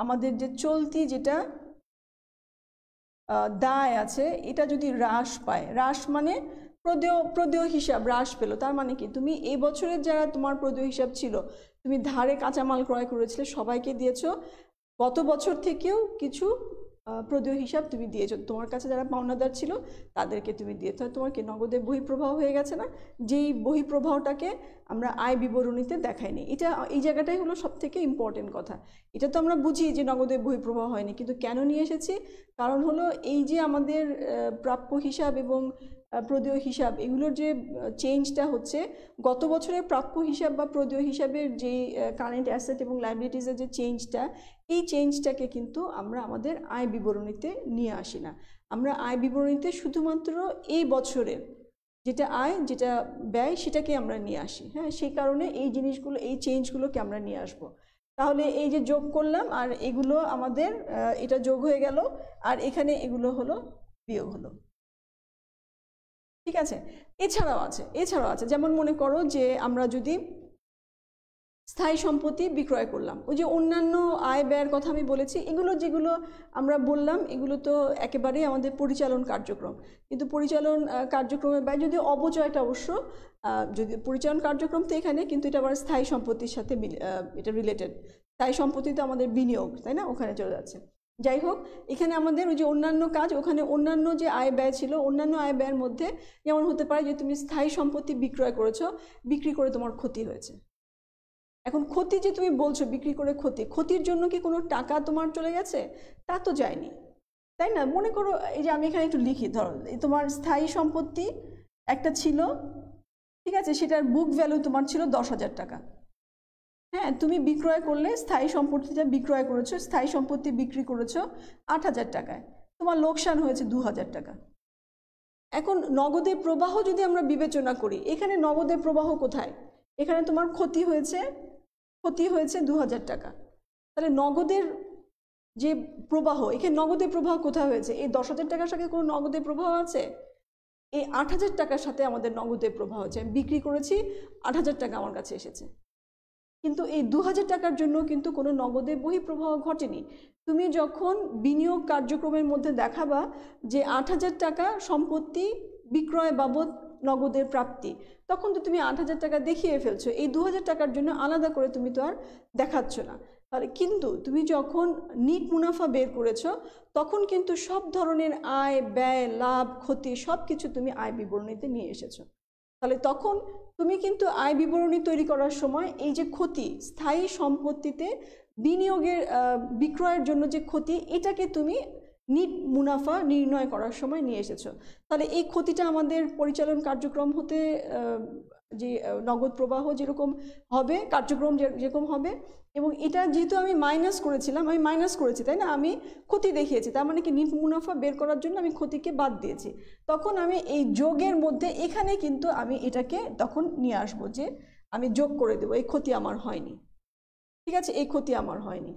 আমাদের যে চলতি যেটা দায় আছে এটা যদি হ্রাস পায়, হ্রাস মানে প্রদেয় হিসাব হ্রাস পেলো, তার মানে কি তুমি এই বছরের যারা তোমার প্রদেয় হিসাব ছিল, তুমি ধারে কাঁচামাল ক্রয় করেছিলে সবাইকে দিয়েছো, গত বছর থেকেও কিছু প্রদেয় হিসাব তুমি দিয়েছো, তোমার কাছে যারা পাওনাদার ছিল তাদেরকে তুমি দিয়েছো, তোমার কি নগদে বহিঃপ্রবাহ হয়ে গেছে না, যেই বহিঃপ্রবাহটাকে আমরা আয় বিবরণীতে দেখাইনি। এটা এই জায়গাটাই হলো সব থেকে ইম্পর্টেন্ট কথা। এটা তো আমরা বুঝি যে নগদে বহিঃপ্রবাহ হয়নি, কিন্তু কেন নিয়ে এসেছি, কারণ হলো এই যে আমাদের প্রাপ্য হিসাব এবং প্রদেয় হিসাব এগুলোর যে চেঞ্জটা হচ্ছে, গত বছরের প্রাপ্য হিসাব বা প্রদেয় হিসাবের যে কারেন্ট অ্যাসেট এবং লাইবিলিটিসের যে চেঞ্জটা, এই চেঞ্জটাকে কিন্তু আমরা আমাদের আয় বিবরণীতে নিয়ে আসি না, আমরা আয় বিবরণীতে শুধুমাত্র এই বছরের যেটা আয় যেটা ব্যয় সেটাকে আমরা নিয়ে আসি। হ্যাঁ, সেই কারণে এই জিনিসগুলো, এই চেঞ্জগুলোকে আমরা নিয়ে আসব। তাহলে এই যে যোগ করলাম আর এগুলো আমাদের এটা যোগ হয়ে গেল, আর এখানে এগুলো হলো বিয়োগ হলো। ঠিক আছে, এছাড়াও আছে যেমন মনে করো যে আমরা যদি স্থায়ী সম্পত্তি বিক্রয় করলাম, ওই যে অন্যান্য আয় ব্যয়ের কথা আমি বলেছি, এগুলো যেগুলো আমরা বললাম এগুলো তো একেবারেই আমাদের পরিচালন কার্যক্রম, কিন্তু পরিচালন কার্যক্রমের ব্যয় যদি অবচয়টা অবশ্য যদি পরিচালন কার্যক্রম তো এখানে, কিন্তু এটা আবার স্থায়ী সম্পত্তির সাথে এটা রিলেটেড, স্থায়ী সম্পত্তি তো আমাদের বিনিয়োগ, তাই না, ওখানে চলে যাচ্ছে। যাই হোক, এখানে আমাদের ওই যে অন্যান্য কাজ, ওখানে অন্যান্য যে আয় ব্যয় ছিল, অন্যান্য আয় ব্যয়ের মধ্যে যেমন হতে পারে যে তুমি স্থায়ী সম্পত্তি বিক্রয় করেছো, বিক্রি করে তোমার ক্ষতি হয়েছে, এখন ক্ষতি যে তুমি বলছো বিক্রি করে ক্ষতি, ক্ষতির জন্য কি কোনো টাকা তোমার চলে গেছে? তা তো যায়নি, তাই না? মনে করো এই যে আমি এখানে একটু লিখি, ধরো তোমার স্থায়ী সম্পত্তি একটা ছিল, ঠিক আছে, সেটার বুক ভ্যালু তোমার ছিল 10,000 টাকা। হ্যাঁ, তুমি বিক্রয় করলে, স্থায়ী সম্পত্তিটা বিক্রয় করেছো, স্থায়ী সম্পত্তি বিক্রি করেছো 8,000 টাকায়, তোমার লোকসান হয়েছে 2,000 টাকা। এখন নগদের প্রবাহ যদি আমরা বিবেচনা করি, এখানে নগদের প্রবাহ কোথায়? এখানে তোমার ক্ষতি হয়েছে 2,000 টাকা। তাহলে নগদের যে প্রবাহ, এখানে নগদের প্রবাহ কোথায় হয়েছে? এই 10,000 টাকার সাথে কোনো নগদের প্রবাহ আছে? এই 8,000 টাকার সাথে আমাদের নগদের প্রবাহ হচ্ছে। আমি বিক্রি করেছি, 8,000 টাকা আমার কাছে এসেছে, কিন্তু এই 2,000 টাকার জন্য কিন্তু কোনো নগদের বহিঃপ্রবাহ ঘটেনি। তুমি যখন বিনিয়োগ কার্যক্রমের মধ্যে দেখাবা যে 8,000 টাকা সম্পত্তি বিক্রয় বাবদ নগদের প্রাপ্তি, তখন তো তুমি 8,000 টাকা দেখিয়ে ফেলছো, এই 2,000 টাকার জন্য আলাদা করে তুমি তো আর দেখাচ্ছ না। তাহলে কিন্তু তুমি যখন নিট মুনাফা বের করেছো, তখন কিন্তু সব ধরনের আয়, ব্যয়, লাভ, ক্ষতি সব কিছু তুমি আয় বিবরণীতে নিয়ে এসেছো। তাহলে তখন তুমি কিন্তু আয় বিবরণী তৈরি করার সময় এই যে ক্ষতি, স্থায়ী সম্পত্তিতে বিনিয়োগের বিক্রয়ের জন্য যে ক্ষতি, এটাকে তুমি নিট মুনাফা নির্ণয় করার সময় নিয়ে এসেছো। তাহলে এই ক্ষতিটা আমাদের পরিচালন কার্যক্রম হতে যে নগদ প্রবাহ যেরকম হবে, কার্যক্রম যেরকম হবে, এবং এটা যেহেতু আমি মাইনাস করেছিলাম, আমি মাইনাস করেছি, তাই না? আমি ক্ষতি দেখিয়েছি, তার মানে কি নিট মুনাফা বের করার জন্য আমি ক্ষতিকে বাদ দিয়েছি। তখন আমি এই যোগের মধ্যে এখানে কিন্তু আমি এটাকে তখন নিয়ে আসবো যে আমি যোগ করে দেবো, এই ক্ষতি আমার হয়নি, ঠিক আছে, এই ক্ষতি আমার হয়নি।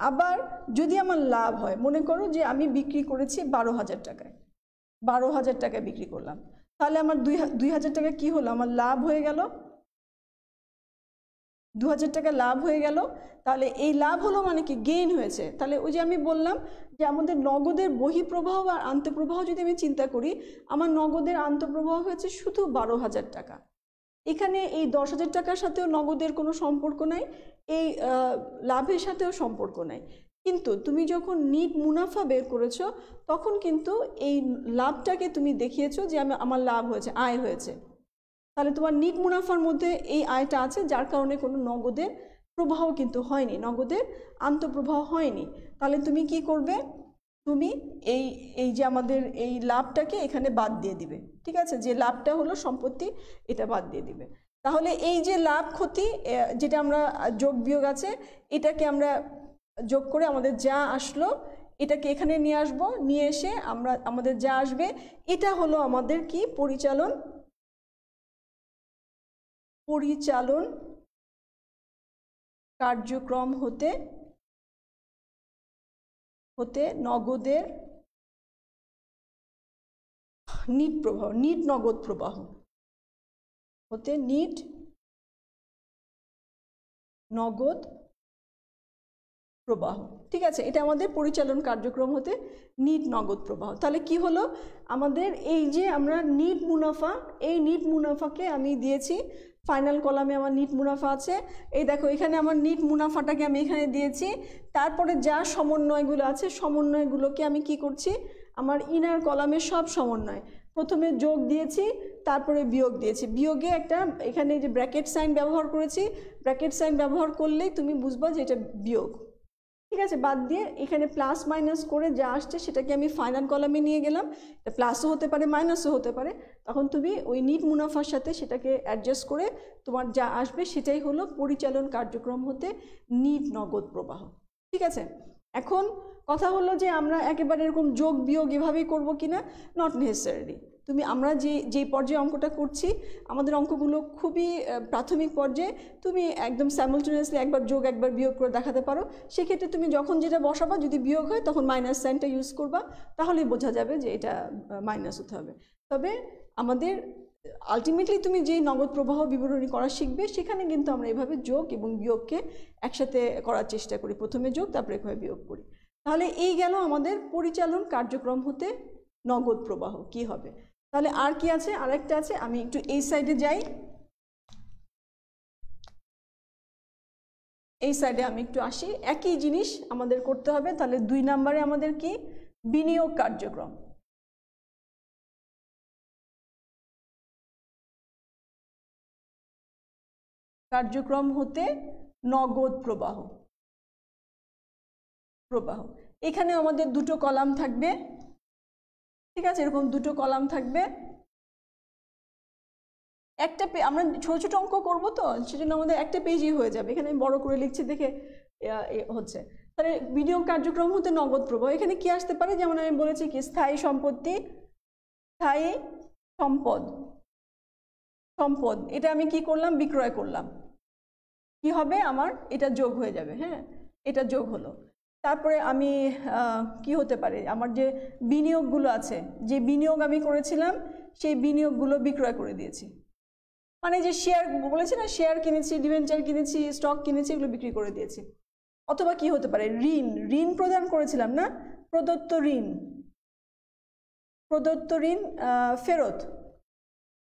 আবার যদি আমার লাভ হয়, মনে করো যে আমি বিক্রি করেছি 12,000 টাকায়, 12,000 টাকায় বিক্রি করলাম, তাহলে আমার 2,000 টাকা কি হলো? আমার লাভ হয়ে গেল, 2,000 টাকা লাভ হয়ে গেল। তাহলে এই লাভ হলো মানে কি? গেইন হয়েছে। তাহলে ওই যে আমি বললাম যে আমাদের নগদের বহিঃপ্রবাহ আর আন্তঃপ্রবাহ যদি আমি চিন্তা করি, আমার নগদের আন্তঃপ্রবাহ হয়েছে শুধু 12,000 টাকা। এখানে এই 10,000 টাকার সাথেও নগদের কোনো সম্পর্ক নাই, এই লাভের সাথেও সম্পর্ক নাই। কিন্তু তুমি যখন নিট মুনাফা বের করেছো, তখন কিন্তু এই লাভটাকে তুমি দেখিয়েছো যে আমার লাভ হয়েছে, আয় হয়েছে। তাহলে তোমার নিট মুনাফার মধ্যে এই আয়টা আছে, যার কারণে কোনো নগদের প্রবাহ কিন্তু হয়নি, নগদের আন্তঃপ্রবাহ হয়নি। তাহলে তুমি কি করবে? তুমি এই এই যে আমাদের এই লাভটাকে এখানে বাদ দিয়ে দিবে, ঠিক আছে, যে লাভটা হলো সম্পত্তি, এটা বাদ দিয়ে দিবে। তাহলে এই যে লাভ ক্ষতি, যেটা আমরা যোগ বিয়োগ আছে, এটাকে আমরা যোগ করে আমাদের যা আসলো এটাকে এখানে নিয়ে আসবো, নিয়ে এসে আমাদের যা আসবে এটা হলো আমাদের কি? পরিচালন কার্যক্রম হতে নগদের নিট প্রবাহ, নিট নগদ প্রবাহ হতে নিট নগদ প্রবাহ, ঠিক আছে, এটা আমাদের পরিচালন কার্যক্রম হতে নিট নগদ প্রবাহ। তাহলে কি হলো আমাদের? এই যে আমরা নিট মুনাফা, এই নিট মুনাফাকে আমি দিয়েছি ফাইনাল কলামে, আমার নিট মুনাফা আছে, এই দেখো এখানে আমার নিট মুনাফাটাকে আমি এখানে দিয়েছি। তারপরে যা সমন্বয়গুলো আছে, সমন্বয়গুলোকে আমি কি করছি? আমার ইনার কলামে সব সমন্বয়, প্রথমে যোগ দিয়েছি, তারপরে বিয়োগ দিয়েছি, বিয়োগে একটা এখানে যে ব্র্যাকেট সাইন ব্যবহার করেছি, ব্র্যাকেট সাইন ব্যবহার করলেই তুমি বুঝবা যে এটা বিয়োগ, ঠিক আছে। বাদ দিয়ে এখানে প্লাস মাইনাস করে যা আসছে সেটাকে আমি ফাইনাল কলামে নিয়ে গেলাম, এটা প্লাসও হতে পারে মাইনাসও হতে পারে, তখন তুমি ওই নিট মুনাফার সাথে সেটাকে অ্যাডজাস্ট করে তোমার যা আসবে সেটাই হলো পরিচালন কার্যক্রম হতে নিট নগদ প্রবাহ, ঠিক আছে। এখন কথা হলো যে আমরা একেবারে এরকম যোগ বিয়োগ এভাবেই করবো কিনা? Not necessarily. আমরা যে পর্যায়ে অঙ্কটা করছি, আমাদের অঙ্কগুলো খুবই প্রাথমিক পর্যায়ে, তুমি একদম স্যামলটেনিয়াসলি একবার যোগ একবার বিয়োগ করে দেখাতে পারো। সেক্ষেত্রে তুমি যখন যেটা বসাবা, যদি বিয়োগ হয় তখন মাইনাস সাইনটা ইউজ করবা, তাহলেই বোঝা যাবে যে এটা মাইনাস হতে হবে। তবে আমাদের আলটিমেটলি তুমি যেই নগদ প্রবাহ বিবরণী করা শিখবে, সেখানে কিন্তু আমরা এভাবে যোগ এবং বিয়োগকে একসাথে করার চেষ্টা করি, প্রথমে যোগ তারপরে এভাবে বিয়োগ করি। তাহলে এই গেল আমাদের পরিচালন কার্যক্রম হতে নগদ প্রবাহ কি হবে। তাহলে আর কি আছে? আরেকটা আছে, আমি একটু এই সাইডে যাই, এই সাইডে আমি একটু আসি, একই জিনিস আমাদের করতে হবে। তাহলে 2 নম্বরে আমাদের কি? বিনিয়োগ কার্যক্রম। কার্যক্রম হতে নগদ প্রবাহ এখানে আমাদের দুটো কলাম থাকবে, ঠিক আছে, এরকম দুটো কলাম থাকবে। একটা আমরা ছোট ছোট অঙ্ক করবো তো সেজন্য আমাদের একটা পেজই হয়ে যাবে, এখানে আমি বড় করে লিখছি দেখে হচ্ছে। তাহলে বিনিয়োগ কার্যক্রম হতে নগদ প্রবাহ, এখানে কি আসতে পারে, যেমন আমি বলেছি কি স্থায়ী সম্পত্তি, স্থায়ী সম্পদ এটা আমি কি করলাম, বিক্রয় করলাম, কি হবে আমার এটা যোগ হয়ে যাবে, হ্যাঁ এটা যোগ হলো। তারপরে আমি কি হতে পারে, আমার যে বিনিয়োগগুলো আছে, যে বিনিয়োগ আমি করেছিলাম সেই বিনিয়োগগুলো বিক্রয় করে দিয়েছি, মানে যে শেয়ার বলেছি না, শেয়ার কিনেছি, ডিবেঞ্চার কিনেছি, স্টক কিনেছি, এগুলো বিক্রি করে দিয়েছি। অথবা কি হতে পারে, ঋণ প্রদান করেছিলাম না, প্রদত্ত ঋণ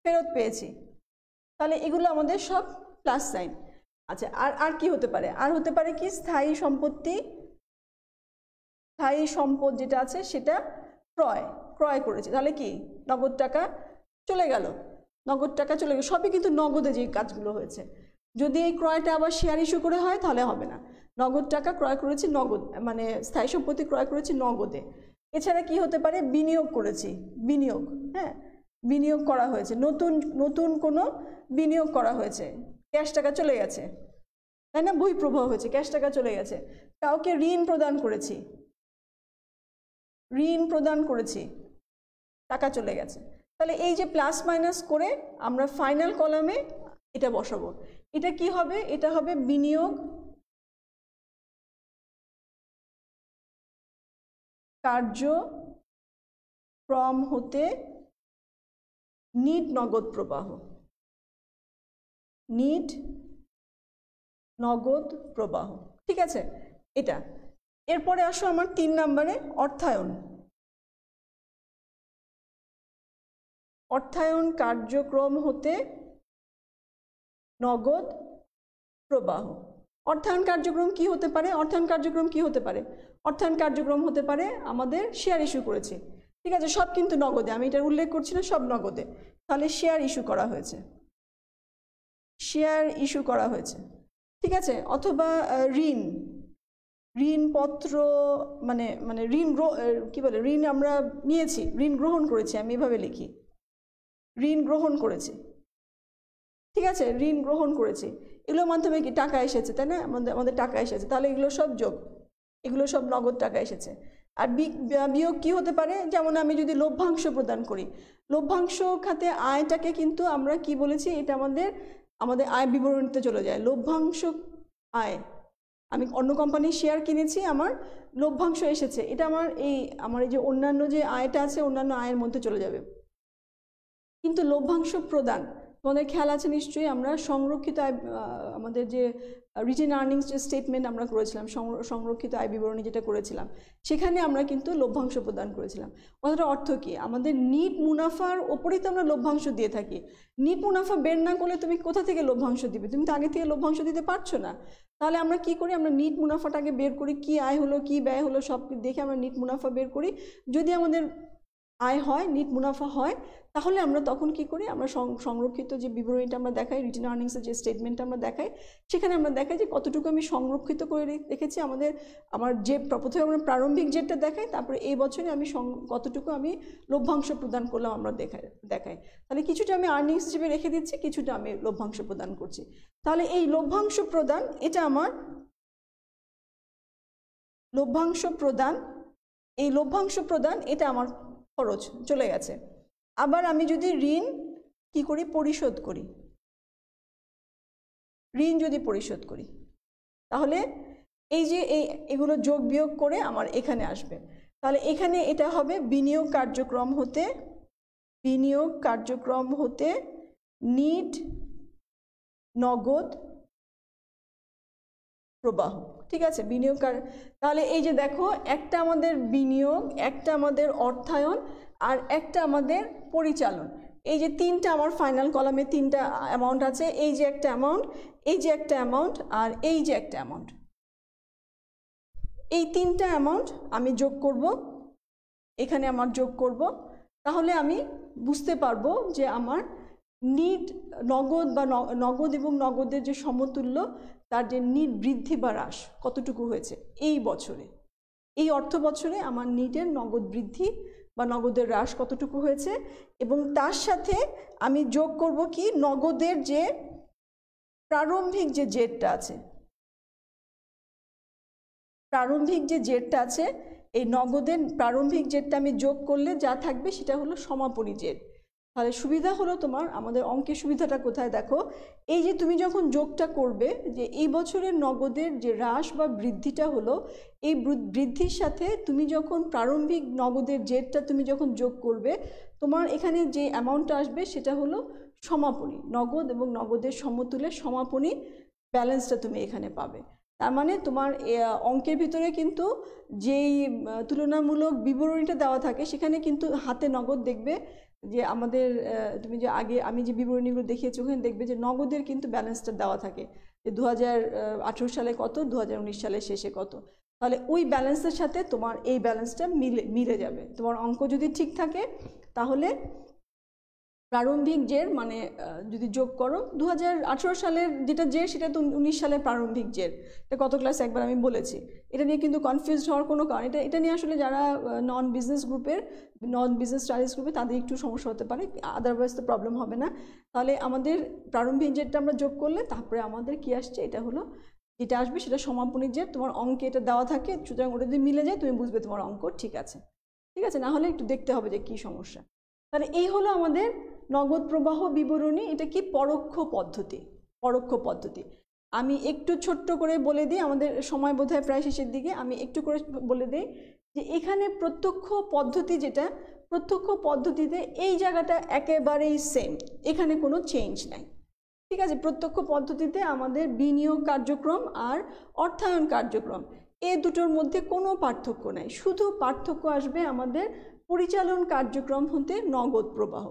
ফেরত পেয়েছি, তাহলে এগুলো আমাদের সব প্লাস সাইন। আচ্ছা, আর কি হতে পারে, আর হতে পারে কি স্থায়ী সম্পদ যেটা আছে সেটা ক্রয় করেছে, তাহলে কি নগদ টাকা চলে গেল, সবই কিন্তু নগদে যে কাজগুলো হয়েছে। যদি এই ক্রয়টা আবার শেয়ার ইস্যু করে হয় তাহলে হবে না, নগদ টাকা ক্রয় করেছি, নগদ মানে স্থায়ী সম্পত্তি ক্রয় করেছি নগদে। এছাড়া কি হতে পারে, বিনিয়োগ করেছি, হ্যাঁ বিনিয়োগ করা হয়েছে, নতুন কোনো বিনিয়োগ করা হয়েছে, ক্যাশ টাকা চলে গেছে, তাই না, বহিঃপ্রবাহ হয়েছে, ক্যাশ টাকা চলে গেছে। কাউকে ঋণ প্রদান করেছি, টাকা চলে গেছে। তাহলে এই যে প্লাস মাইনাস করে আমরা ফাইনাল কলামে এটা বসাবো, এটা কি হবে, এটা হবে বিনিয়োগ কার্যক্রম হতে নিট নগদ প্রবাহ, ঠিক আছে এটা। এরপরে আসো আমার 3 নম্বরে অর্থায়ন কার্যক্রম হতে নগদ প্রবাহ। অর্থায়ন কার্যক্রম কি হতে পারে, অর্থায়ন কার্যক্রম হতে পারে আমাদের শেয়ার ইস্যু করেছি, ঠিক আছে, সব কিন্তু নগদে, আমি এটা উল্লেখ করছি না, সব নগদে। তাহলে শেয়ার ইস্যু করা হয়েছে, ঠিক আছে। অথবা ঋণপত্র মানে ঋণ আমরা নিয়েছি, ঋণ গ্রহণ করেছি, আমি এভাবে লিখি, ঋণ গ্রহণ করেছি, ঠিক আছে, ঋণ গ্রহণ করেছি, এগুলোর মাধ্যমে কি টাকা এসেছে, তাই না, আমাদের টাকা এসেছে, তাহলে এগুলো সব যোগ, এগুলো সব নগদ টাকা এসেছে। আর বিয়োগ কি হতে পারে, যেমন আমি যদি লভ্যাংশ প্রদান করি, লভ্যাংশ খাতে আয়টাকে কিন্তু আমরা কি বলেছি, এটা আমাদের আয় বিবরণীতে চলে যায়, লভ্যাংশ আয়, আমি অন্য কোম্পানির শেয়ার কিনেছি, আমার লভ্যাংশ এসেছে, এটা আমার এই যে অন্যান্য যে আয়টা আছে অন্যান্য আয়ের মধ্যে চলে যাবে। কিন্তু লভ্যাংশ প্রদান তোমাদের খেয়াল আছে নিশ্চয়ই, আমরা সংরক্ষিত আয়, আমাদের যে রিটেন আর্নিংস যে স্টেটমেন্ট আমরা করেছিলাম, সংরক্ষিত আয় বিবরণী যেটা করেছিলাম, সেখানে আমরা কিন্তু লভ্যাংশ প্রদান করেছিলাম। কথাটা অর্থ কি, আমাদের নিট মুনাফার ওপরেই তো আমরা লভ্যাংশ দিয়ে থাকি, নিট মুনাফা বের না করলে তুমি কোথা থেকে লভ্যাংশ দিবে, তুমি তো আগে থেকে লভ্যাংশ দিতে পারছো না। তাহলে আমরা কি করি, আমরা নিট মুনাফাটাকে বের করি, কি আয় হলো কি ব্যয় হলো সব দেখে আমরা নিট মুনাফা বের করি। যদি আমাদের আয় হয়, নিট মুনাফা হয়, তাহলে আমরা তখন কি করি, আমরা সংরক্ষিত যে বিবরণীটা আমরা দেখাই, রিটেন আর্নিংসের যে স্টেটমেন্টটা আমরা দেখাই, সেখানে আমরা দেখাই যে কতটুকু আমি সংরক্ষিত করে রেখেছি, আমার যে প্রথমে আমরা প্রারম্ভিক জেটটা দেখাই, তারপরে এই বছরে আমি কতটুকু আমি লভ্যাংশ প্রদান করলাম আমরা দেখাই। তাহলে কিছুটা আমি আর্নিংস হিসেবে রেখে দিচ্ছি, কিছুটা আমি লভ্যাংশ প্রদান করছি। তাহলে এই লভ্যাংশ প্রদান এটা আমার এটা আমার খরচ চলে গেছে। আবার আমি যদি ঋণ কি করি, পরিশোধ করি, তাহলে এই যে এগুলো যোগ বিয়োগ করে আমার এখানে আসবে। তাহলে এখানে এটা হবে বিনিয়োগ কার্যক্রম হতে নিট নগদ প্রবাহ, ঠিক আছে, তাহলে এই যে দেখো, একটা আমাদের বিনিয়োগ, একটা আমাদের অর্থায়ন, আর একটা আমাদের পরিচালন, এই যে তিনটা আমার ফাইনাল কলামে তিনটা অ্যামাউন্ট আছে, এই যে একটা অ্যামাউন্ট, এই যে একটা অ্যামাউন্ট, আর এই যে একটা অ্যামাউন্ট, এই তিনটা অ্যামাউন্ট আমি যোগ করব, এখানে আমার যোগ করব, তাহলে আমি বুঝতে পারবো যে আমার নিট নগদ বা নগদ এবং নগদের যে সমতুল্য তার যে নিট বৃদ্ধি বা হ্রাস কতটুকু হয়েছে এই বছরে, এই অর্থ বছরে আমার নিটের নগদ বৃদ্ধি বা নগদের হ্রাস কতটুকু হয়েছে, এবং তার সাথে আমি যোগ করব কি নগদের যে প্রারম্ভিক যে জেটটা আছে, প্রারম্ভিক যে জেটটা আছে এই নগদের প্রারম্ভিক জেটটা আমি যোগ করলে যা থাকবে সেটা হলো সমাপনী জেট। তাহলে সুবিধা হলো তোমার, আমাদের অঙ্কের সুবিধাটা কোথায় দেখো, এই যে তুমি যখন যোগটা করবে যে এই বছরের নগদের যে হ্রাস বা বৃদ্ধিটা হলো, এই বৃদ্ধির সাথে তুমি যখন প্রারম্ভিক নগদের জেটটা তুমি যখন যোগ করবে, তোমার এখানে যে অ্যামাউন্টটা আসবে সেটা হলো সমাপনী, নগদ এবং নগদের সমতুল্যে সমাপনী ব্যালেন্সটা তুমি এখানে পাবে। তার মানে তোমার অঙ্কের ভিতরে কিন্তু যেই তুলনামূলক বিবরণীটা দেওয়া থাকে সেখানে কিন্তু হাতে নগদ দেখবে যে আমাদের তুমি যে আগে আমি যে বিবরণীগুলো দেখিয়েছি ওখানে দেখবে যে নগদের কিন্তু ব্যালেন্সটা দেওয়া থাকে যে 2018 সালে কত, 2019 সালের শেষে কত। তাহলে ওই ব্যালেন্সের সাথে তোমার এই ব্যালেন্সটা মিলে যাবে। তোমার অঙ্ক যদি ঠিক থাকে তাহলে প্রারম্ভিক জের মানে যদি যোগ করো 2018 সালের যেটা জের সেটা তো 19 সালের প্রারম্ভিক জের, এটা গত ক্লাসে একবার আমি বলেছি। এটা নিয়ে কিন্তু কনফিউজড হওয়ার কোনো কারণ, এটা নিয়ে আসলে যারা নন বিজনেস স্টাডিজ গ্রুপে তাদের একটু সমস্যা হতে পারে, আদারওয়াইজ তো প্রবলেম হবে না। তাহলে আমাদের প্রারম্ভিক জেরটা আমরা যোগ করলে তারপরে আমাদের কি আসছে, এটা হলো যেটা আসবে সেটা সমাপনী জের। তোমার অঙ্কে এটা দেওয়া থাকে, সুতরাং ওটা যদি মিলে যায় তুমি বুঝবে তোমার অঙ্ক ঠিক আছে, ঠিক আছে, না হলে একটু দেখতে হবে যে কী সমস্যা। তাহলে এই হলো আমাদের নগদ প্রবাহ বিবরণী। এটা কি পরোক্ষ পদ্ধতি, পরোক্ষ পদ্ধতি। আমি একটু ছোট্ট করে বলে দিই, আমাদের সময় বোধহয় প্রায় শেষের দিকে, আমি একটু করে বলে দিই যে এখানে প্রত্যক্ষ পদ্ধতি যেটা, প্রত্যক্ষ পদ্ধতিতে এই জায়গাটা একেবারেই সেম, এখানে কোনো চেঞ্জ নাই, ঠিক আছে। প্রত্যক্ষ পদ্ধতিতে আমাদের বিনিয়োগ কার্যক্রম আর অর্থায়ন কার্যক্রম এই দুটোর মধ্যে কোনো পার্থক্য নাই, শুধু পার্থক্য আসবে আমাদের পরিচালন কার্যক্রম হতে নগদ প্রবাহ।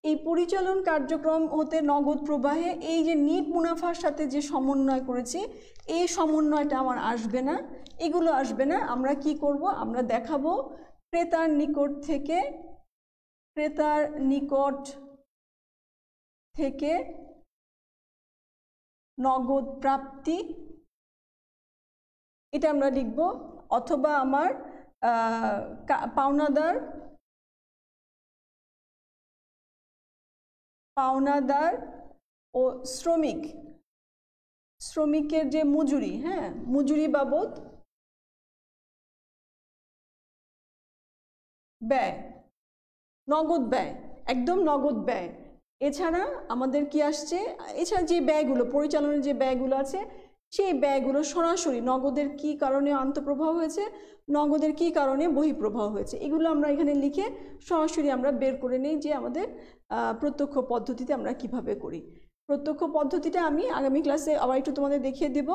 এই পরিচালন কার্যক্রম হতে নগদ প্রবাহে এই যে নিট মুনাফার সাথে যে সমন্বয় করেছি এই সমন্বয়টা আমার আসবে না, এগুলো আসবে না। আমরা কি করব, আমরা দেখাবো ক্রেতার নিকট থেকে নগদ প্রাপ্তি, এটা আমরা লিখব, অথবা আমার পাওনাদার ও শ্রমিকের যে মজুরি, হ্যাঁ, মজুরি বাবদ ব্যয়, নগদ ব্যয়, একদম নগদ ব্যয়। এছাড়া আমাদের কি আসছে, এছাড়া যে ব্যয়গুলো পরিচালনের যে ব্যয়গুলো আছে সেই ব্যয়গুলো সরাসরি নগদের কি কারণে আন্তঃপ্রবাহ হয়েছে, নগদের কি কারণে বহিঃপ্রবাহ হয়েছে, এগুলো আমরা এখানে লিখে সরাসরি আমরা বের করে নিই যে আমাদের প্রত্যক্ষ পদ্ধতিতে আমরা কিভাবে করি। প্রত্যক্ষ পদ্ধতিটা আমি আগামী ক্লাসে আবার একটু তোমাদের দেখিয়ে দেব।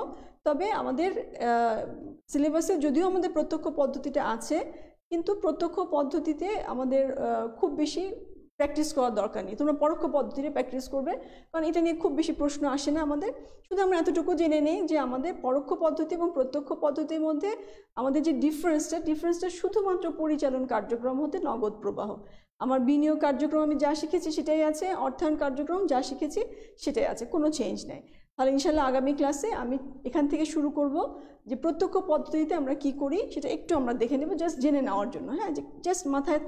তবে আমাদের সিলেবাসে যদিও আমাদের প্রত্যক্ষ পদ্ধতিটা আছে, কিন্তু প্রত্যক্ষ পদ্ধতিতে আমাদের খুব বেশি প্র্যাকটিস করার দরকার নেই, তোমরা পরোক্ষ পদ্ধতিতে প্র্যাকটিস করবে, কারণ এটা নিয়ে খুব বেশি প্রশ্ন আসে না আমাদের। শুধু আমরা এতটুকু জেনে নেই যে আমাদের পরোক্ষ পদ্ধতি এবং প্রত্যক্ষ পদ্ধতির মধ্যে আমাদের যে ডিফারেন্সটা শুধুমাত্র পরিচালন কার্যক্রম হতে নগদ প্রবাহ। আমার বিনিয়োগ কার্যক্রম আমি যা শিখেছি সেটাই আছে, অর্থায়ন কার্যক্রম যা শিখেছি সেটাই আছে, কোনো চেঞ্জ নেই। তাহলে ইনশাল্লাহ আগামী ক্লাসে আমি এখান থেকে শুরু করব যে প্রত্যক্ষ পদ্ধতিতে আমরা কি করি সেটা একটু আমরা দেখে নেব, জাস্ট জেনে নেওয়ার জন্য, হ্যাঁ, যে জাস্ট মাথায়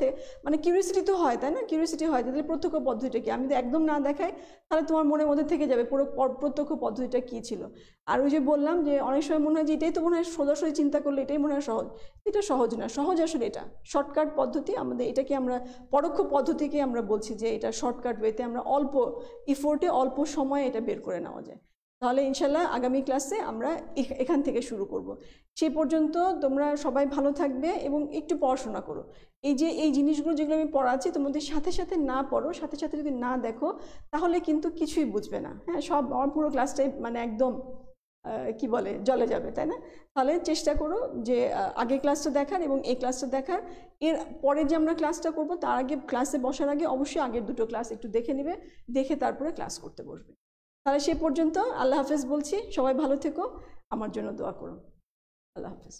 মানে কিউরিয়াসিটি তো হয়, তাই না, কিউরিয়াসিটি হয় তাহলে প্রত্যক্ষ পদ্ধতিটা কি, আমি যদি একদম না দেখাই তাহলে তোমার মনের মধ্যে থেকে যাবে পুরো প্রত্যক্ষ পদ্ধতিটা কী ছিল। আর ওই যে বললাম যে অনেক সময় মনে হয় যে এটাই তো মনে হয় সোজাসুজি চিন্তা করলে এটাই মনে হয় সহজ, এটা সহজ না, সহজ আসলে এটা শর্টকাট পদ্ধতি। আমাদের এটাকে আমরা পরোক্ষ পদ্ধতিকে আমরা বলছি যে এটা শর্টকাট ওয়েতে আমরা অল্প ইফোর্টে অল্প সময়ে এটা বের করে নেওয়া যায়। তাহলে ইনশাল্লাহ আগামী ক্লাসে আমরা এখান থেকে শুরু করব। সেই পর্যন্ত তোমরা সবাই ভালো থাকবে এবং একটু পড়াশোনা করো। এই জিনিসগুলো যেগুলো আমি পড়াচ্ছি তোমাদের সাথে সাথে না পড়ো, সাথে সাথে যদি না দেখো তাহলে কিন্তু কিছুই বুঝবে না, হ্যাঁ, সব আমার পুরো ক্লাসটাই মানে একদম কি বলে জলে যাবে, তাই না। তাহলে চেষ্টা করো যে আগে ক্লাসটা দেখার এবং এই ক্লাসটা দেখার, এর পরে যে আমরা ক্লাসটা করব তার আগে ক্লাসে বসার আগে অবশ্যই আগের দুটো ক্লাস একটু দেখে নেবে, দেখে তারপরে ক্লাস করতে বসবে। তাহলে সে পর্যন্ত আল্লাহ হাফেজ বলছি, সবাই ভালো থেকো, আমার জন্য দোয়া করো, আল্লাহ হাফেজ।